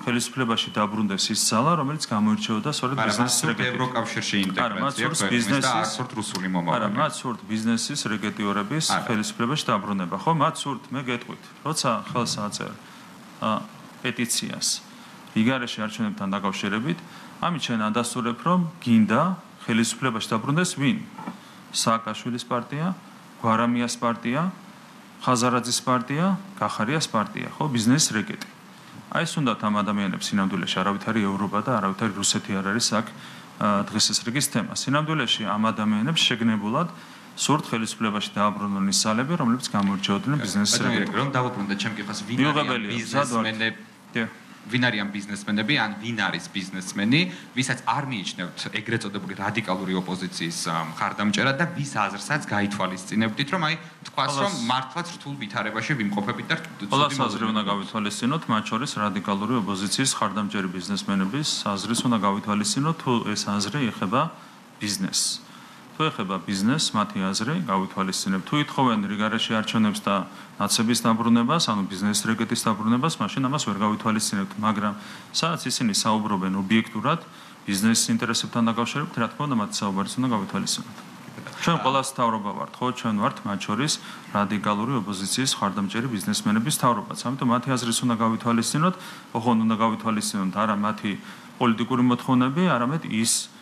ხელისუფლებაში დაბრუნდეს ის ძალა, რომელიც გამოირჩეოდა სწორედ ბიზნესის რეგეტით. ევროკავშირში ინტეგრაცია და ასურთ რუსული მომავალი. არა, მათ სურთ ბიზნესის რეგეტიორების ხელისუფლებაში დაბრუნება. ხო, მათ სურთ, მე გეტყვით, როცა ხელს აწერენ პეტიციას რიგარეში არჩევნებთან დაკავშირებით, ამით ჩვენ ადასტურებ, რომ გინდა ხელისუფლებაში დაბრუნდეს ვინ? სააკაშვილის პარტია, გვარამიას პარტია, ხაზარაძის პარტია, გახარიას პარტია, ხო, ბიზნესის რეგეტი. აი ეს უნდათ ამ ადამიანებს სინამდვილეში არავითარი ევროპა და არავითარი რუსეთი არ არის აქ დღესასრიგის თემა. სინამდვილეში ამ ადამიანებს შეგნებულად სურთ ხელისუფლებაში დააბრუნონ ის ძალები, რომლებიც გამოირჩეოდნენ ბიზნესის რეგეტით. რომ დავუბრუნდეთ ჩემ კითხვას, ვინ არიან ბიზნესმენები, ან ვინ არის ბიზნესმენი, ვისაც არ მიიჩნევთ ეგრეთ წოდებული რადიკალური ოპოზიციის მხარდამჭერად და ვის აზრსაც გაითვალისწინებდით, რომ აი თქვას, რომ მართლაც რთულ ვითარებაში ვიმყოფებით და ყველას აზრი უნდა გავითვალისწინოთ, მათ შორის რადიკალური ოპოზიციის მხარდამჭერი ბიზნესმენების აზრის უნდა გავითვალისწინოთ, თუ ეს აზრი ეხება ბიზნესს. თუ ეხება ბიზნესს, მათი აზრი გავითვალისწინებთ. თუ ითხოვენ რიგარეში არჩევნებს და ნაცების დაბრუნებას, ანუ ბიზნესის რეგეტის დაბრუნებას, მაშინ ამას ვერ გავითვალისწინებთ, მაგრამ სადაც ისინი საუბრობენ ობიექტურად ბიზნესის ინტერესებთან დაკავშირებით, რა თქმა უნდა, მათ საუბარს უნდა გავითვალისწინოთ. ჩვენ ყველას თავრობა ვართ, ხო, ჩვენ ვართ მათ შორის რადიკალური ოპოზიციის მხარდამჭერი ბიზნესმენების თავრობაც. ამიტომ მათი აზრის უნდა გავითვალისწინოთ, ოღონდ უნდა გავითვალისწინოთ არა მათი პოლიტიკური მოთხოვნები, არამედ ის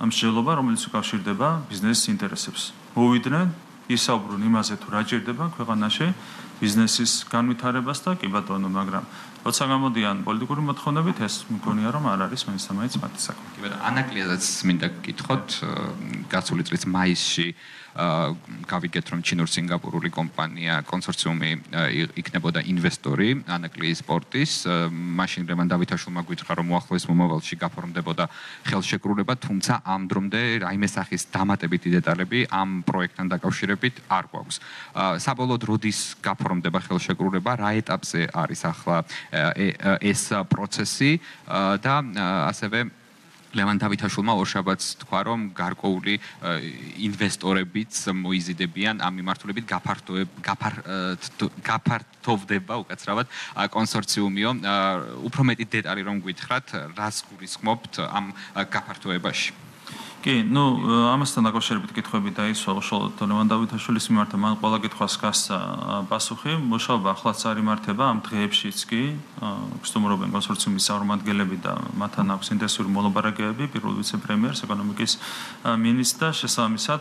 მსჯელობა, რომელიც უკავშირდება ბიზნესის ინტერესებს. მოვიდნენ, ისაუბრონ იმაზე, თუ რა ჭირდება ქვეყანაში ბიზნესის განვითარებას და კი ბატონო, მაგრამ როცა გამოდიან პოლიტიკური მოთხოვნებით, ეს მგონია რომ არ არის მაინც მათი საქმე. კი ბატონო, ანაკლიაზეც მინდა გკითხოთ, გასული წლის მაისში გავიგეთ რომ ჩინურ-სინგაპურული კომპანია კონსორციუმი იქნებოდა ინვესტორი ანაკლიის სპორტის, მაშინ რემან დავითაშვილმა გითხრა რომ უახლოეს მომავალში გაფორმდებოდა ხელშეკრულება, თუმცა ამ დრომდე რაიმე სახის დამატებითი დეტალები ამ პროექტთან დაკავშირებით არ გვაქვს. საბოლოოდ როდის გაფორმდება ხელშეკრულება, რა ეტაპზე არის ახლა ეს პროცესი და ასევე ლევან დავითაშვილმა ორშაბათს თქვა რომ გარკვეული ინვესტორებიც მოიზიდებიან ამ მიმართულებით გაფართოვდება უკაცრავად კონსორციუმიო. უფრო მეტი დეტალი რომ გითხრათ, რას გულისხმობთ ამ გაფართოებაში? კი, ამასთან დაკავშირებით კითხვები დაისვა უშუალოდ ლევან დავითაშვილის მიმართ, მან ყველა კითხვას გასცა პასუხი. მუშაობა ახლაც არ იმართება ამ დღეებშიც კი. გსტუმრობენ კონსორციუმის წარმომადგენლები და მათთან აქვს ინტენსიური მოლაპარაკებები, პირველ ვიცე-პრემიერს, ეკონომიკის მინისტრს და შესაბამისად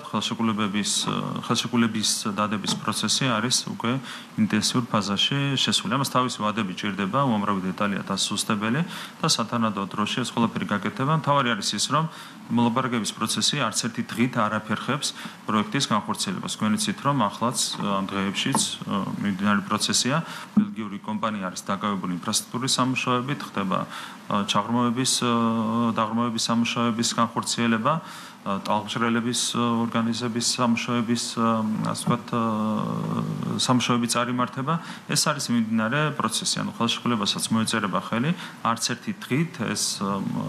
ხელშეკრულების დადების პროცესი არის უკვე ინტენსიურ ფაზაში შესული. ამას თავისი ვადები ჭირდება, უამრავი დეტალია დასუსტებელი და სათანადო დროში ეს ყველაფერი გაკეთდება. მთავარი არის ის, რომ მოლაპარაკების პროცესი არც ერთი დღით არ აფერხებს პროექტის განხორციელებას. გვენიცით რომ ახლაც ამ დღეებშიც მიმდინარე პროცესია. ბელგიური კომპანია არის დაკავებული ინფრასტრუქტურის სამუშაოებით, ხდება დაღრმავების სამუშაოების განხორციელება, ტალღმჟღვრელების ორგანიზების სამუშაოების ასე ვთქვათ სამუშაოები წარიმართება. ეს არის მიმდინარე პროცესი. ანუ ხელშეკრულებასაც მოეწერება ხელი, არც ერთი დღით ეს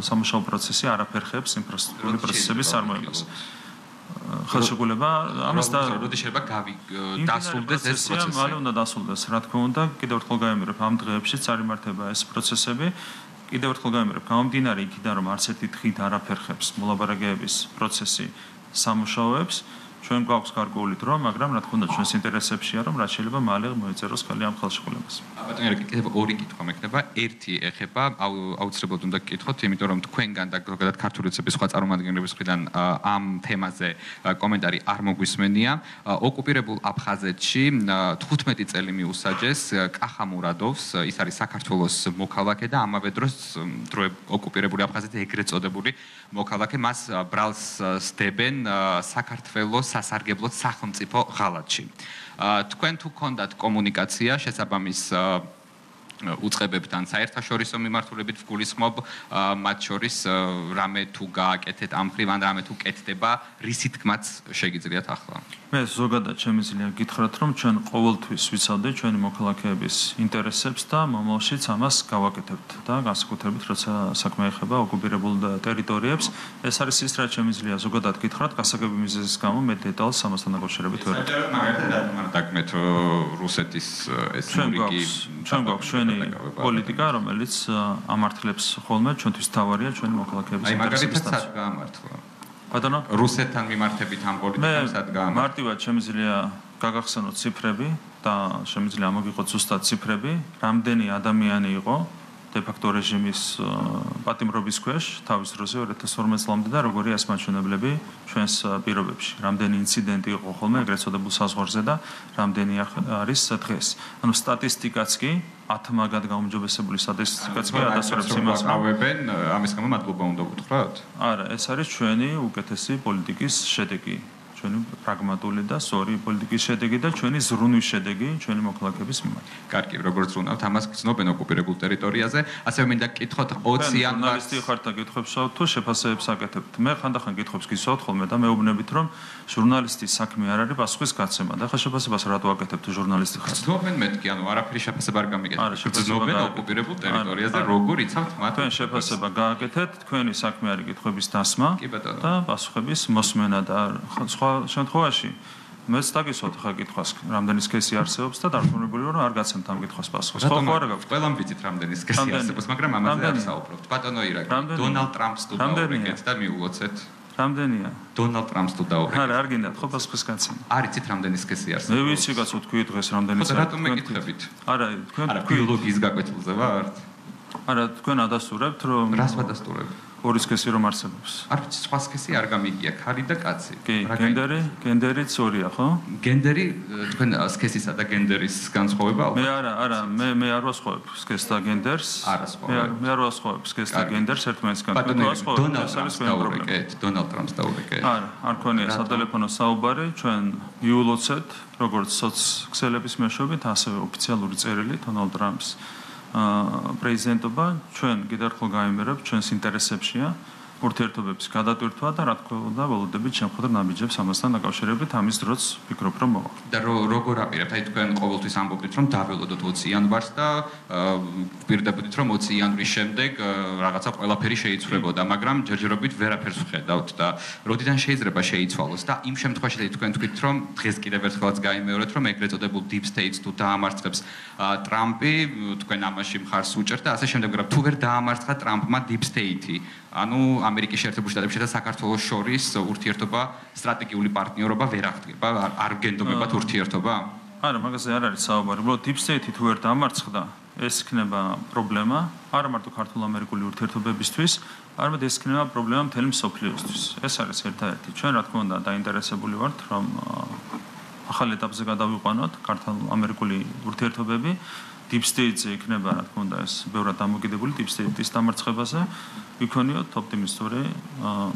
სამუშაო პროცესი არ აფერხებს ინფრასტრუქტურული პროცესების წარმოებას. ხელშეკრულება ამას და როდის შეიძლება დასრულდეს ეს პროცესი? მალე უნდა დასრულდეს, რა თქმა უნდა, კიდევ ერთხელ გაიმეორებ, ამ დღეებში წარიმართება ეს პროცესები. კიდევ ერთხელ გაიმეორებ, გამომდინარე იქიდან რომ არც ერთი დღით არ აფერხებს მოლაპარაკების პროცესი სამუშაოებს, ჩვენ გვაქვს გარკვეული დრო, მაგრამ რა თქმა უნდა ჩვენს ინტერესებშია რომ რაც შეიძლება მალე მოეწეროს ხელი ამ ხელშეკრულებას. ბატონო, კიდევ ორი კითხვა მექნება. ერთი ეხება აუცილებლად უნდა გკითხოთ, იმიტომ რომ თქვენგან და ზოგადად ქართული ოცნების სხვა წარმომადგენლების მხრიდან ამ თემაზე კომენტარი არ მოგვისმენია. ოკუპირებულ აფხაზეთში 15 წელი მიუსაჯეს კახა მურადოვს, ის არის საქართველოს მოქალაქე და ამავე დროს ოკუპირებული აფხაზეთი ეგრეთ წოდებული მოქალაქე, მას ბრალს სდებენ საქართველოს სასარგებლოდ სახელმწიფო ღალატში. თქვენ თუ გქონდათ კომუნიკაცია შესაბამის უწყებებთან საერთაშორისო მიმართულებით ვგულისხმობ, მათ შორის რამე თუ გააკეთეთ ამ ხრივ ან რამე თუ კეთდება, რისი თქმაც შეგიძლიათ ახლა? მე ზოგადად შემიძლია გითხრათ, რომ ჩვენ ყოველთვის ვიცავდეთ ჩვენი მოქალაქეების ინტერესებს და მომავალშიც ამას გავაკეთებთ და განსაკუთრებით როცა საქმე ეხება ოკუპირებულ ტერიტორიებს. ეს არის ის, რაც შემიძლია ზოგადად გითხრათ, გასაგები მიზეზის გამო მე დეტალს ამასთან დაკავშირებით ვერ ვიტყვი. მაგალითად დაგმეთ რუსეთის ეს მურიკი ჩვენ გვაქვს ჩვენი პოლიტიკა, რომელიც ამართლებს ხოლმე ჩვენთვის თავარია ჩვენი მოქალაქეების ინტერესების მაგალითად სად გაამართლა? ბატონო, რუსეთთან მიმართებით ამ პოლიტიკამ სად გაამართლა? მარტივად შემიძლია გაგახსენოთ ციფრები და შემიძლია მოგიღოთ ზუსტად ციფრები, რამდენი ადამიანი იყო დე-ფაქტო რეჟიმის პატიმრობის ქვეშ თავის დროზე 2012 წლამდე და როგორი ეს მაჩვენებლები ჩვენს პირობებში. რამდენი ინციდენტი იყო ხოლმე ეგრეთ წოდებულ საზღვარზე და რამდენი არის დღეს. ანუ სტატისტიკაც კი 10 მაგად გაუმჯობესებული სტატისტიკაც კი ადასტურებს იმას, რომ ამის გამო მადლობა უნდა გითხრათ? არა, ეს არის ჩვენი უკეთესი პოლიტიკის შედეგი. ჩვენი პრაგმატული და სწორი პოლიტიკის შედეგი და ჩვენი ზრუნვის შედეგი ჩვენი მოქალაქეების მიმართ. კარგი, როგორც ზრუნავთ, ამას გრძნობენ ოკუპირებულ ტერიტორიაზე. ასევე მინდა გკითხოთ 20 იანვარს ჟურნალისტი ხართ და გითხვებს თუ შეფასებებს აკეთებთ. მე ხანდახან გითხვებს გისვათ ხოლმე და მეუბნებით რომ ჟურნალისტის საქმე არ არის პასუხის გაცემა და ხა შეფასებას რატო აკეთებთ ჟურნალისტი ხართ? გრძნობენ მეთქი, ანუ არაფერი შეფასება არ გამიგეთ. გრძნობენ ოკუპირებულ ტერიტორიაზე, როგორ იცავთ მათ? თქვენ შეფასება გააკეთეთ, თქვენი საქმე არის კითხვების დასმა და პასუხების მოსმენა და სხვა შემთხვევაში მეც დაგისვათ ხა კითხვას, რამდენი სქესი არსებობს და დარწმუნებული ვარ, რომ არ გაცემთ ამ კითხვას პასუხს. ხო არ გაქვთ? ყველამ ვიცით რამდენი სქესი არსებობს, მაგრამ ამაზე არ საუბრობთ. ბატონო ირაკი, დონალდ ტრამპს თუ დაურიგეთ და მიულოცეთ. რამდენია? დონალდ ტრამპს თუ დაურიგეთ. არა, არ გინდათ ხო პასუხის გაცემა. არ იცით რამდენი სქესი არსებობს? მე ვიცი კაცო, თქვი დღეს რამდენი ხო, რატომ მეკითხებით? არა, თქვენ ბიოლოგიის გაკვეთილზე ვართ? არა, თქვენ ადასტურებთ რომ რას ვადასტურებ? ორი სქესი რომ არსებობს. არ ვიცი, სხვა სქესი არ გამიგია, ქალი და კაცი. კი, გენდერიც ორია, ხო? გენდერი თქვენ სქესისა და გენდერის განსხვავება? არა, მე არ ვასხოვებ სქესს და გენდერს. მე არ ვასხოვებ სქესს და გენდერს ერთმანეთისგან. დონალდ ტრამპს დაურეკეთ. არ ქონია სატელეფონო საუბარი, ჩვენ იულოცეთ, როგორც სოციქსელების მეშვეობით, ასევე ოფიციალური წერილი დონალდ ტრამპს პრეზიდენტობა ჩვენ კიდევ გაიმერებ ჩვენს ინტერესებშია ურთიერთობების გადატვირთვა და რა თქმა უნდა ველოდებით შემხდარ ნაბიჯებს ამასთან დაკავშირებით ამის დროც ვფიქრობ რომ მოვა. და როგორ აპირებთ? აი თქვენ ყოველთვის ამბობთ რომ დაველოდოთ 20 იანვარს და ვპირდებოდით რომ 20 იანვრის შემდეგ რაღაცა ყველაფერი შეიცვლებოდა, მაგრამ ჯერჯერობით ვერაფერს ვხედავთ და როდიდან შეიძლება შეიცვალოს და იმ შემთხვევაში თქვენ თქვით რომ დღეს კიდევ ერთხელაც გაიმეორეთ რომ ეგრეთ წოდებულ deep states თუ დაამარცხებს ტრამპი, თქვენ ამაში მხარს უჭერთ და ასე შემდეგ, მაგრამ თუ ვერ დაამარცხა ტრამპმა deep state-ი, ანუ ამერიკის შეერთებულ შტატებში და საქართველოს შორის ურთიერთობა სტრატეგიული პარტნიორობა ვერ აღდგება, არ გენდობებათ ურთიერთობა? არა, მაგაზე არ არის საუბარი. უბრალოდ deep state-ი თუ ვერ დაამარცხდა, ეს იქნება პრობლემა, არა მარტო ქართულ-ამერიკული ურთიერთობებისთვის, არამედ ეს იქნება პრობლემა მთელი მსოფლიოსთვის. ეს არის ერთადერთი. ჩვენ რა თქმა უნდა დაინტერესებული ვართ, რომ ახალ ეტაპზე გადავიყვანოთ ქართულ-ამერიკული ურთიერთობები. deep state-ზე იქნება რა თქმა უნდა ეს ბევრად დამოკიდებული deep state-ის დამარცხებაზე ვიქონიოთ ოპტიმისტური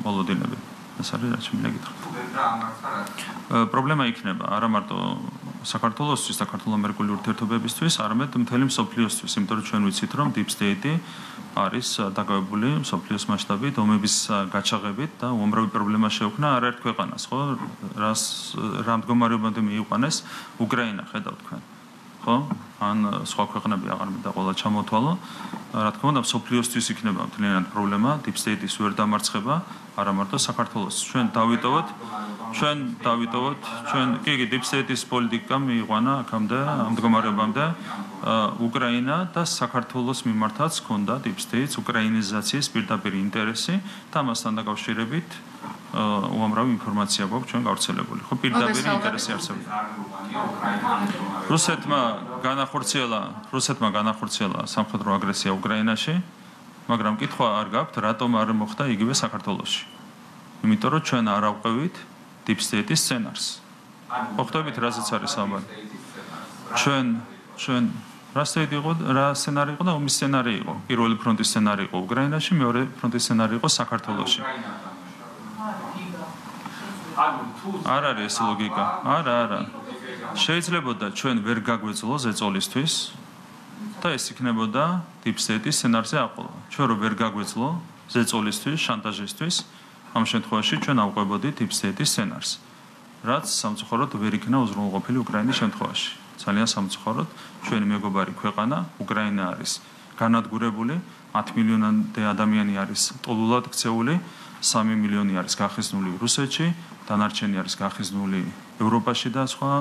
მოლოდინები. ეს არის რაც მინდა გითხრათ. პრობლემა იქნება არა მარტო საქართველოსთვის და ქართულ-ამერიკული ურთიერთობებისთვის, არამედ მთელი მსოფლიოსთვის, იმიტომ რომ ჩვენ ვიცით რომ deep state-ი არის დაკავებული მსოფლიოს მასშტაბით ომების გაჩაღებით და უამრავი პრობლემა შეუქმნა არაერთ ქვეყანას, ხო? რა მდგომარეობამდე მიიყვანეს უკრაინა, ხედავთ თქვენ. ხო? ან სხვა ქვეყნები აღარ მინდა ყველა ჩამოთვალო. რა თქმა უნდა, მსოფლიოსთვის იქნება მთლიანად პრობლემა, deep state-ის ვერ დამარცხება, არა მარტო საქართველოს. ჩვენ დავიტოვოთ, კი, deep state-ის პოლიტიკა მიიყვანა აქამდე, ამ მდგომარეობამდე, უკრაინა და საქართველოს მიმართაც ჰქონდა deep state-ს უკრაინიზაციის პირდაპირ ინტერესი და ამასთან დაკავშირებით უამრავი ინფორმაცია გვაქვს ჩვენ გავრცელებული. ხო, პირდაპირ ინტერესი არსებობს. რუსეთმა განახორციელა სამხედრო აგრესია უკრაინაში, მაგრამ კითხვა არ გაქვთ, რატომ არ მოხდა იგივე საქართველოში. იმიტომ რომ ჩვენ არ ავყევით deep state-ის სცენარს. ხო, ხვდებით რაზეც არის საუბარი. ჩვენ რა სცენარი იყო და ომის სცენარი იყო. პირველი ფრონტის სცენარი იყო უკრაინაში, მეორე ფრონტის სცენარი იყო საქართველოში. არ არის ეს ლოგიკა. არა. შეიძლებოდა ჩვენ ვერ გაგვეძლო ზეწოლისთვის და ეს იქნებოდა deep state-ის სცენარზე აყოლა. ჩვენ რო ვერ გაგვეძლო ზეწოლისთვის, შანტაჟისთვის, ამ შემთხვევაში ჩვენ ავყვებოდით deep state-ის სცენარს, რაც სამწუხაროდ ვერ იქნა უზრუნველყოფილი უკრაინის შემთხვევაში. ძალიან სამწუხაროდ ჩვენი მეგობარი ქვეყანა უკრაინა არის განადგურებული, 10 მილიონამდე ადამიანი არის ტოლულად ქცეული, 3 მილიონი არის გახიზნული რუსეთში, დანარჩენი არის გახიზნული ევროპაში და სხვა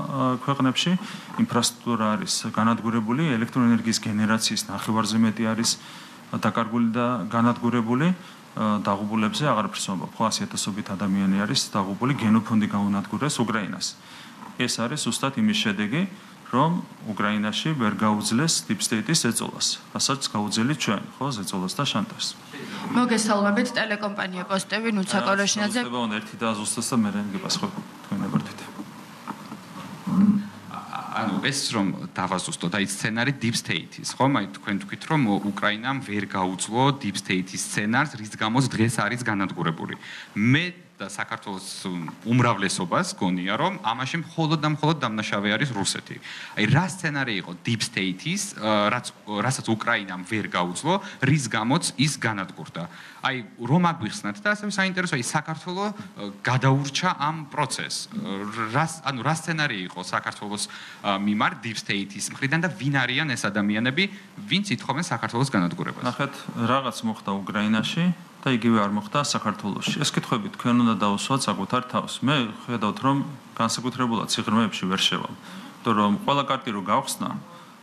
ქვეყნებში. ინფრასტრუქტურა არის განადგურებული, ელექტროენერგიის გენერაციის ნახევარზე მეტი არის დაკარგული და განადგურებული. დაღუპულებზე აღარ ფრსობა. 100,000-ობით ადამიანი არის დაღუპული, გენოფონდი გაუნადგურეს უკრაინას. ეს არის ზუსტად იმის შედეგი, რომ უკრაინაში ვერ გაუძლეს deep state-ის ზეწოლას, რასაც გაუძელით ჩვენ, ხო, ზეწოლას და შანტაჟს. მოგესალმებით, ტელეკომპანია პოსტები, ნუცა კოროშინაძე. ერთი დააზუსტოს და მე გიპასხებ თქვენ ნებართით. ანუ ეს რომ დავაზუსტოთ, აი სცენარი deep state-ის, ხო? აი თქვენ თქვით რომ უკრაინამ ვერ გაუძლო deep state-ის სცენარს, რის გამოც დღეს არის განადგურებული. მე და საქართველოს უმრავლესობას გონია რომ ამაში მხოლოდ და მხოლოდ დამნაშავე არის რუსეთი. აი რა სცენარი იყო deep state-ის, რასაც უკრაინამ ვერ გაუძლო, რის გამოც ის განადგურდა. აი რომ აგვიხსნათ და ასევე საინტერესოა ის საქართველოს გადაურჩა ამ პროცესს. რა სცენარი იყო საქართველოს მიმართ deep state-ის მხრიდან და ვინ არიან ეს ადამიანები, ვინც ითხოვენ საქართველოს განადგურებას. ნახეთ, რაღაც მოხდა უკრაინაში და იგივე არ მოხდა საქართველოში. ეს კითხვები თქვენ უნდა დაუსვათ საკუთარ თავს. მე ხედავთ რომ განსაკუთრებულად სიღრმეებში ვერ შევალ. იმიტომ რომ ყველა კარტი რო გავხსნა,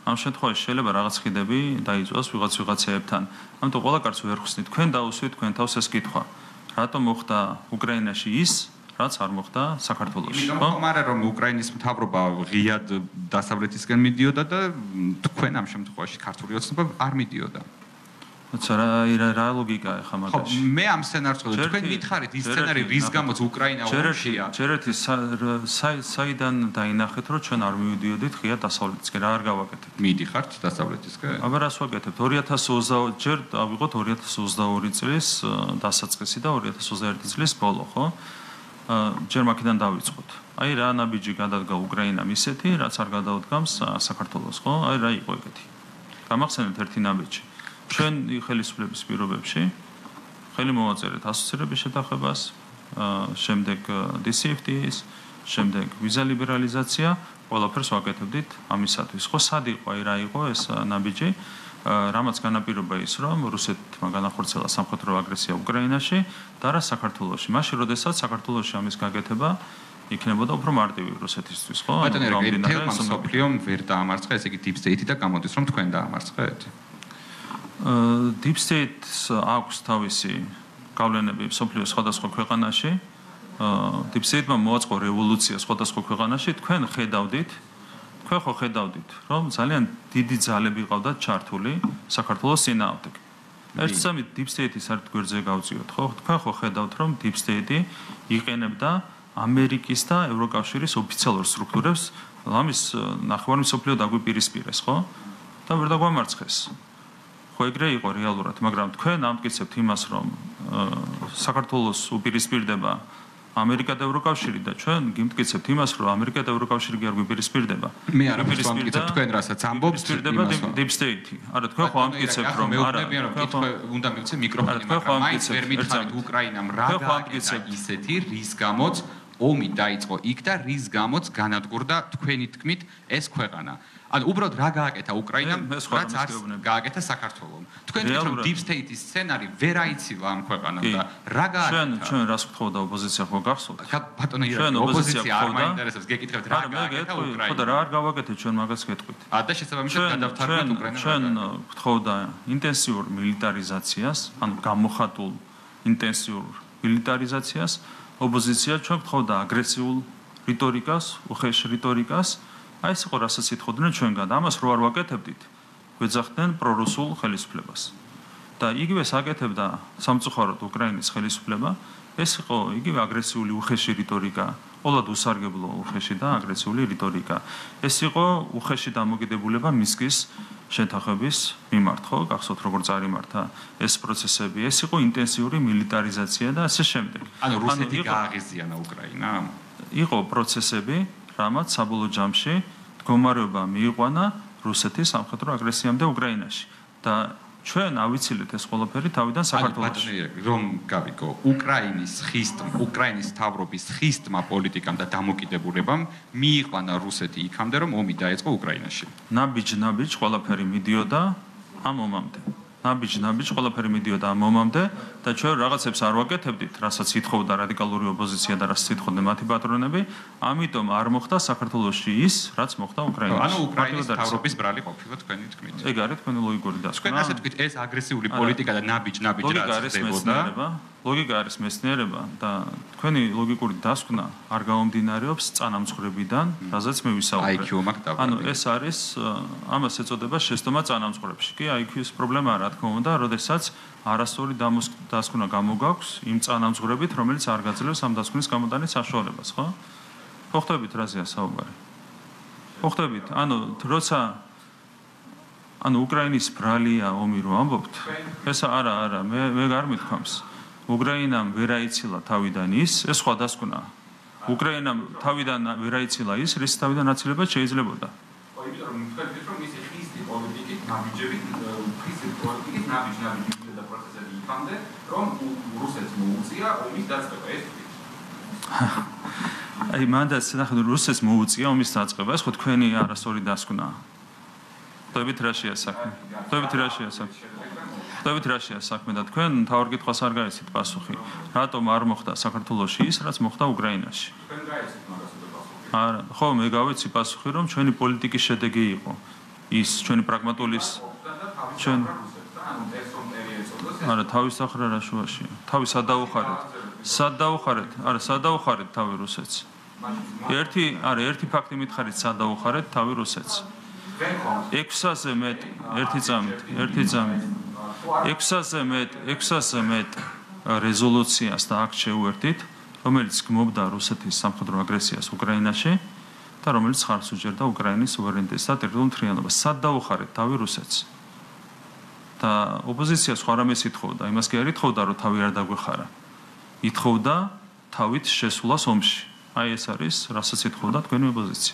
ამ შემთხვევაში შეიძლება რაღაც ხიდები დაიწვას ვიღაცებთან. ამიტომ ყველა კარტს ვერ ხსნით. თქვენ დაუსვით თქვენ თავს ეს კითხვა. რატომ მოხდა უკრაინაში ის, რაც არ მოხდა საქართველოში? ხო? მაგრამ რომ უკრაინის მთავრობა ღიად დასავლეთისკენ მიდიოდა და თქვენ ამ შემთხვევაში ქართული ოცნება არ მიდიოდა. რა ლოგიკაა ხა მაგაში? მე ამ სცენარს ვხედავ. თქვენ მითხარით ის სცენარი რის გამოც უკრაინა ომშია. ჯერეთი საიდან დაინახეთ რომ ჩვენ არ მივიდიოდით ღია დასავლეთისკენ რა არ გავაკეთებთ? მიდიხართ დასავლეთისკენ? აბა რას ვაკეთებთ? 2020 ჯერ ავიღოთ 2022 წლის დასაწყისი და 2021 წლის ბოლო, ხო? ჯერ მაქედან დავიწყოთ. აი რა ნაბიჯი გადადგა უკრაინამ ისეთი, რაც არ გადაუდგამს საქართველოს, ხო? აი რა იყო ეგეთი. გამახსენეთ ერთი ნაბიჯი. ჩვენ ხელისუფლების პირობებში ხელი მოვაწერეთ ასოცირების შეთანხმებას, შემდეგ DCFTA-ს, შემდეგ ვიზა ლიბერალიზაცია, ყველაფერს ვაკეთებდით ამისათვის. ხო, სად იყო აი რა იყო ეს ნაბიჯი? რამაც განაპირობა ის, რომ რუსეთმა განახორციელა სამხედრო აგრესია უკრაინაში და რა საქართველოში. მაშინ, როდესაც საქართველოში ამის გაკეთება იქნებოდა უფრო მარტივი რუსეთისთვის, ხო? თელმა მსოფლიომ ვერ დაამარცხა, ესე იგი Deep State და გამოდის, რომ თქვენ დაამარცხეთ? Deep State-ს აქვს თავისი გავლენები მსოფლიოს სხვადასხვა ქვეყანაში. Deep State-მა მოაწყო რევოლუცია სხვადასხვა ქვეყანაში. თქვენ ხო ხედავდით, რომ ძალიან დიდი ძალები ყავდათ ჩართული საქართველოს წინააღმდეგ. ერთ სამი Deep State-ის ერთ გვერდზე გავწიოთ, ხო? თქვენ ხო ხედავთ, რომ Deep State-ი იყენებდა ამერიკის და ევროკავშირის ოფიციალურ სტრუქტურებს, ამის ნახევარი მსოფლიო დაგვიპირისპირეს, ხო? და ვერ დაგვამარცხეს. ხო ეგრე იყო რეალურად, მაგრამ თქვენ ამტკიცებთ იმას, რომ საქართველოს უპირისპირდება ამერიკა და ევროკავშირი და ჩვენ გიმტკიცებთ იმას, რომ ამერიკა და ევროკავშირი კი არ გვიპირისპირდება. მე არ ვამტკიცებ თქვენ რასაც ამბობთ, პირდება Deep State-ი. არა, თქვენ ხო ამტკიცებთ, რომ არა, უნდა მივცე მიკროფონი, მაგრამ მაინც ვერ მითხარით უკრაინამ რა გააკეთა ისეთი, რის გამოც ომი დაიწყო იქ და რის გამოც განადგურდა თქვენი თქმით ეს ქვეყანა. ანუ უბრალოდ რა გააკეთა უკრაინამ, რაც არ გააკეთა საქართველოს. თქვენ თვითონ რომ Deep State-ის სცენარი ვერ აიცილა ამ ქვეყანამ და რა გააკეთა? ჩვენ რას ვთხოვდა ოპოზიცია ხო გახსოვთ? ბატონო, ოპოზიცია არ მაინტერესებს, გეკითხებთ რა გააკეთა უკრაინამ? ხო და რა არ გავაკეთეთ ჩვენ მაგას გეტყვით. და შესაბამისად გადავთარგმნით უკრაინას. ჩვენ ვთხოვდა ინტენსიურ მილიტარიზაციას, ანუ გამოხატულ ინტენსიურ მილიტარიზაციას. ოპოზიცია ჩვენ ვთხოვდა აგრესიულ რიტორიკას, უხეშ რიტორიკას. აი ეს იყო რასაც ითხოვდნენ ჩვენგან. ამას რო არ ვაკეთებდით, გვეძახდნენ პრორუსულ ხელისუფლებას. და იგივე საკეთებდა სამწუხაროდ უკრაინის ხელისუფლება. ეს იყო იგივე აგრესიული უხეში რიტორიკა, ყოველად უსარგებლო უხეში და აგრესიული რიტორიკა. ეს იყო უხეში დამოკიდებულება მისკის შეთანხმების მიმართ, ხო? გახსოვთ როგორ წარიმართა ეს პროცესები. ეს იყო ინტენსიური მილიტარიზაცია და ასე შემდეგ. ანუ რუსეთი გააღიზიანა უკრაინამ? იყო პროცესები, რამაც საბოლოო ჯამში მდგომარეობა მიიყვანა რუსეთის სამხედრო აგრესიამდე უკრაინაში და ჩვენ ავიცილეთ ეს ყველაფერი თავიდან საქართველოში. რომ გავიგო, უკრაინის თავრობის ხისტმა პოლიტიკამ და დამოკიდებულებამ მიიყვანა რუსეთი იქამდე, რომ ომი დაიწყო უკრაინაში. ნაბიჯ ყველაფერი მიდიოდა ამ ომამდე. ყველაფერი მიდიოდა ამ ომამდე და ჩვენ რაღაცებს არ ვაკეთებდით, რასაც ითხოვდა რადიკალური ოპოზიცია და რასაც ითხოვდნენ მათი პატრონები, ამიტომ არ მოხდა საქართველოში ის, რაც მოხდა უკრაინაში. ანუ უკრაინის თავრობის ბრალი ყოფილა თქვენი თქმით. ეგ არის თქვენი ლოგიკური დასკვნა. თქვენ ასე თქვით, ეს აგრესიული პოლიტიკა და ნაბიჯ რაც ხდებოდა. ლოგიკა არის მეცნიერება და თქვენი ლოგიკური დასკვნა არ გამომდინარეობს წანამძღვრებიდან, რაზეც მე ვისაუბრებ. ანუ ეს არის ამას ეწოდება შეცდომა წანამძღვრებში. კი, IQ-ის პრობლემა რა თქმა უნდა, როდესაც არასწორი დასკვნა გამოგაქვს იმ წანამძღვრებით, რომელიც არ გაძლევს ამ დასკვნის გამოტანის საშუალებას, ხო? ხო ხვდებით რაზეა საუბარი? ხო ხვდებით, როცა უკრაინის ბრალია ომი რო ამბობთ, ეს არა, მე არ მithქვამს. უკრაინამ ვერ აიცილა თავიდან ეს სხვა დასკვნაა. უკრაინამ თავიდან ვერ აიცილა ის, რის თავიდან აცილება შეიძლებოდა. ხო, იმიტომ რომ თქვენ რომ ის ხისტი პოლიტიკით, ნაბიჯებით, ხისტი პოლიტიკით ნაბიჯი და პროცესები იქამდე, რომ რუსეთს მოუწია ომის დაწყება, ეს აი მანდაც ნახეთ რუსეთს მოუწია ომის დაწყება, ეს ხო თქვენი არასწორი დასკვნაა. ხვდებით რა შეასაქმე? ხვდებით რა შეასაქმე და თქვენ თავარ კითხვას არ გაიცით პასუხი. რატომ არ მოხდა საქართველოში ის, რაც მოხდა უკრაინაში? თქვენ გაიცით მაგას პასუხი? არა, ხო, მე გავიცი პასუხი, რომ ჩვენი პოლიტიკის შედეგი იყო ის ჩვენი პრაგმატულის ჩვენ არა, თავის ახრა რა შუაშია. თავი სად დაუხარეთ? არა, სად დაუხარეთ თავი რუსეთს? ერთი ფაქტი მითხარით, სად დაუხარეთ თავი რუსეთს? 600-ზე მეტი, ერთი წამით. 600-ზე მეტ რეზოლუციას და აქტს შეუერთდით, რომელიც გმობდა რუსეთის სამხედრო აგრესიას უკრაინაში და რომელიც ხარს უჭერდა უკრაინის სუვერენიტეტს და ტერიტორიულ მთლიანობას. სად დაუხარეთ თავი რუსეთს? და ოპოზიცია სხვა რამეს ითხოვდა, იმას კი არ ითხოვდა, რომ თავი არ დაგვეხარა. ითხოვდა თავით შესულას ომში. აი ეს არის, რასაც ითხოვდა თქვენი ოპოზიცია.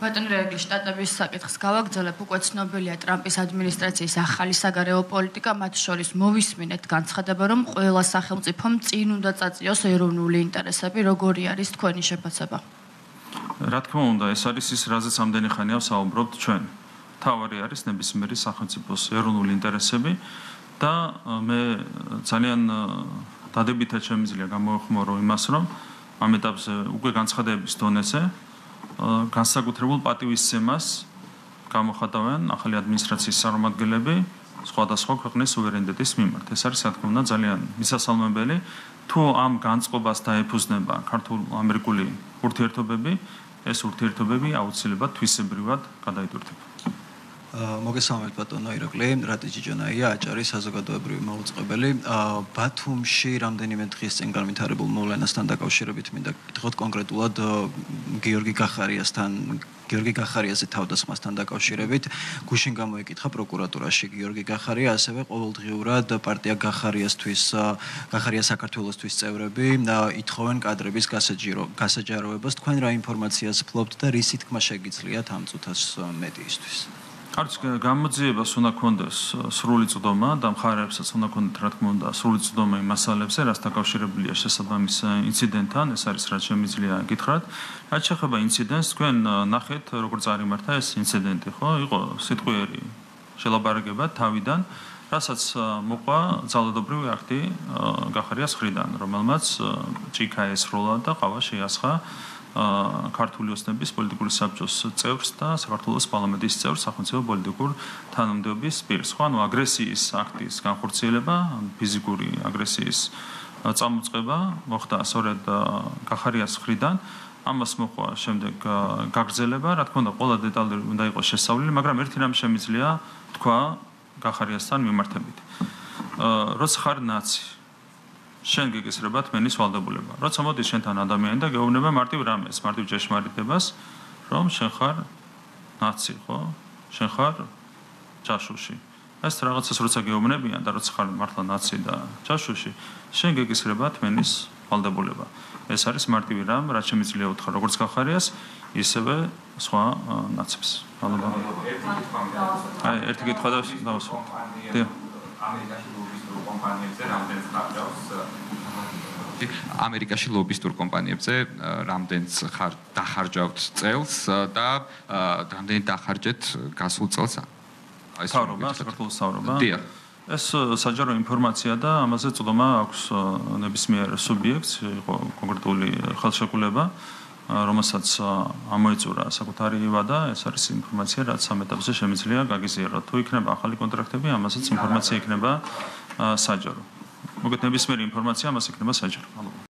ბატონ რეგლი, შტატების საკითხს გავაგრძელებ, უკვე ცნობილია ტრამპის ადმინისტრაციის ახალი საგარეო პოლიტიკა, მათ შორის მოვისმინეთ განცხადება, რომ ყველა სახელმწიფომ წინ უნდა წაწიოს ეროვნული ინტერესები, როგორი არის თქვენი შეფასება? რა თქმა უნდა, ეს არის ის, რაზეც ამდენი ხანია ვსაუბრობთ ჩვენ. თავარი არის ნებისმიერი სახელმწიფოს ეროვნული ინტერესები და მე ძალიან დადებითად შემიძლია გამოვხმარო იმას, რომ ამ ეტაპზე უკვე განცხადების დონეზე განსაკუთრებულ პატივისცემას გამოხატავენ ახალი ადმინისტრაციის წარმომადგენლები სხვადასხვა ქვეყნის სუვერენიტეტის მიმართ. ეს არის, რა თქმა უნდა, ძალიან მისასალმებელი. თუ ამ განწყობას დაეფუძნება ქართულ-ამერიკული ურთიერთობები, ეს ურთიერთობები აუცილებლად თვისებრივად გადაიტვირთება. მოგესალმებით ბატონო ირაკლი, რატი ჯიჯანაია, აჭარის საზოგადოებრივი მოუწყებელი. ბათუმში რამდენიმე დღის წინ განვითარებულ მოვლენასთან დაკავშირებით მინდა გკითხოთ კონკრეტულად გიორგი გახარიაზე თავდასხმასთან დაკავშირებით. გუშინ გამოიკითხა პროკურატურაში გიორგი გახარია, ასევე ყოველდღიურად პარტია გახარია საქართველოსთვის წევრები ითხოვენ კადრების გასაჯაროებას. თქვენ რა ინფორმაციას ფლობთ და რის თქმა შეგიძლიათ ამ წუთას მედიისთვის? არც გამოძიებას უნდა ქონდეს სრული წვდომა და მხარეებსაც უნდა ქონდეთ, რა თქმა უნდა, სრული წვდომა იმ მასალებზე, რაც დაკავშირებულია შესაბამის ინციდენტთან, ეს არის რაც შემიძლია გითხრათ. რაც შეეხება ინციდენტს, თქვენ ნახეთ, როგორ წარიმართა ეს ინციდენტი, ხო? იყო სიტყვიერი შელაპარაკება თავიდან, რასაც მოყვა ძალადობრივი აქტი გახარიას მხრიდან, რომელმაც ჭიქა ესროლა და ყავა შეასხა ქართული ოცნების პოლიტიკური საბჭოს წევრს და საქართველოს პარლამენტის წევრს სახელმწიფო პოლიტიკურ თანამდებობის პირს. ხო, ანუ აგრესიის აქტის განხორციელება, ფიზიკური აგრესიის წამოწყება მოხდა სწორედ გახარიას მხრიდან. ამას მოყვა შემდეგ გაგრძელება, რა თქმა უნდა, ყველა დეტალი უნდა იყოს შესწავლილი, მაგრამ ერთი რამ შემიძლია თქვა გახარიასთან მიმართებით. როცა ხარ ნაცი შენ გეგესრება თმენის ვალდებულება. როცა მოდის შენთან ადამიანი და გეუბნება მარტივ რამეს, მარტივ ჭეშმარიტებას, რომ შენ ხარ ნაცი, ხო? შენ ხარ ჯაშუში. ეს რაღაცას როცა გეუბნებიან და როცა ხარ მართლა ნაცი და ჯაშუში, შენ გეგესრება თმენის ვალდებულება. ეს არის მარტივი რამ, რაც შემიძლია უთხრა როგორც გახარიას, ისევე სხვა ნაცებს. მადლობა. აი, ერთი კითხვა და დავასრულე. დიახ. ამერიკაში ლობისტურ კომპანიებზე რამდენიც დახარჯავთ წელს და რამდენი დახარჯეთ გასულ წელს? საქართველოს საუბრობა. დიახ. ეს საჯარო ინფორმაცია და ამაზე წვდომა აქვს ნებისმიერ სუბიექტს, იყო კონკრეტული ხელშეკრულება, რომელსაც ამოეწურა საკუთარი ვადა, ეს არის ინფორმაცია, რაც ამ ეტაპზე შემიძლია გაგიზიაროთ. თუ იქნება ახალი კონტრაქტები, ამასაც ინფორმაცია იქნება საჯარო. მოგეთ ნებისმიერი ინფორმაცია ამას იქნება საჯარო.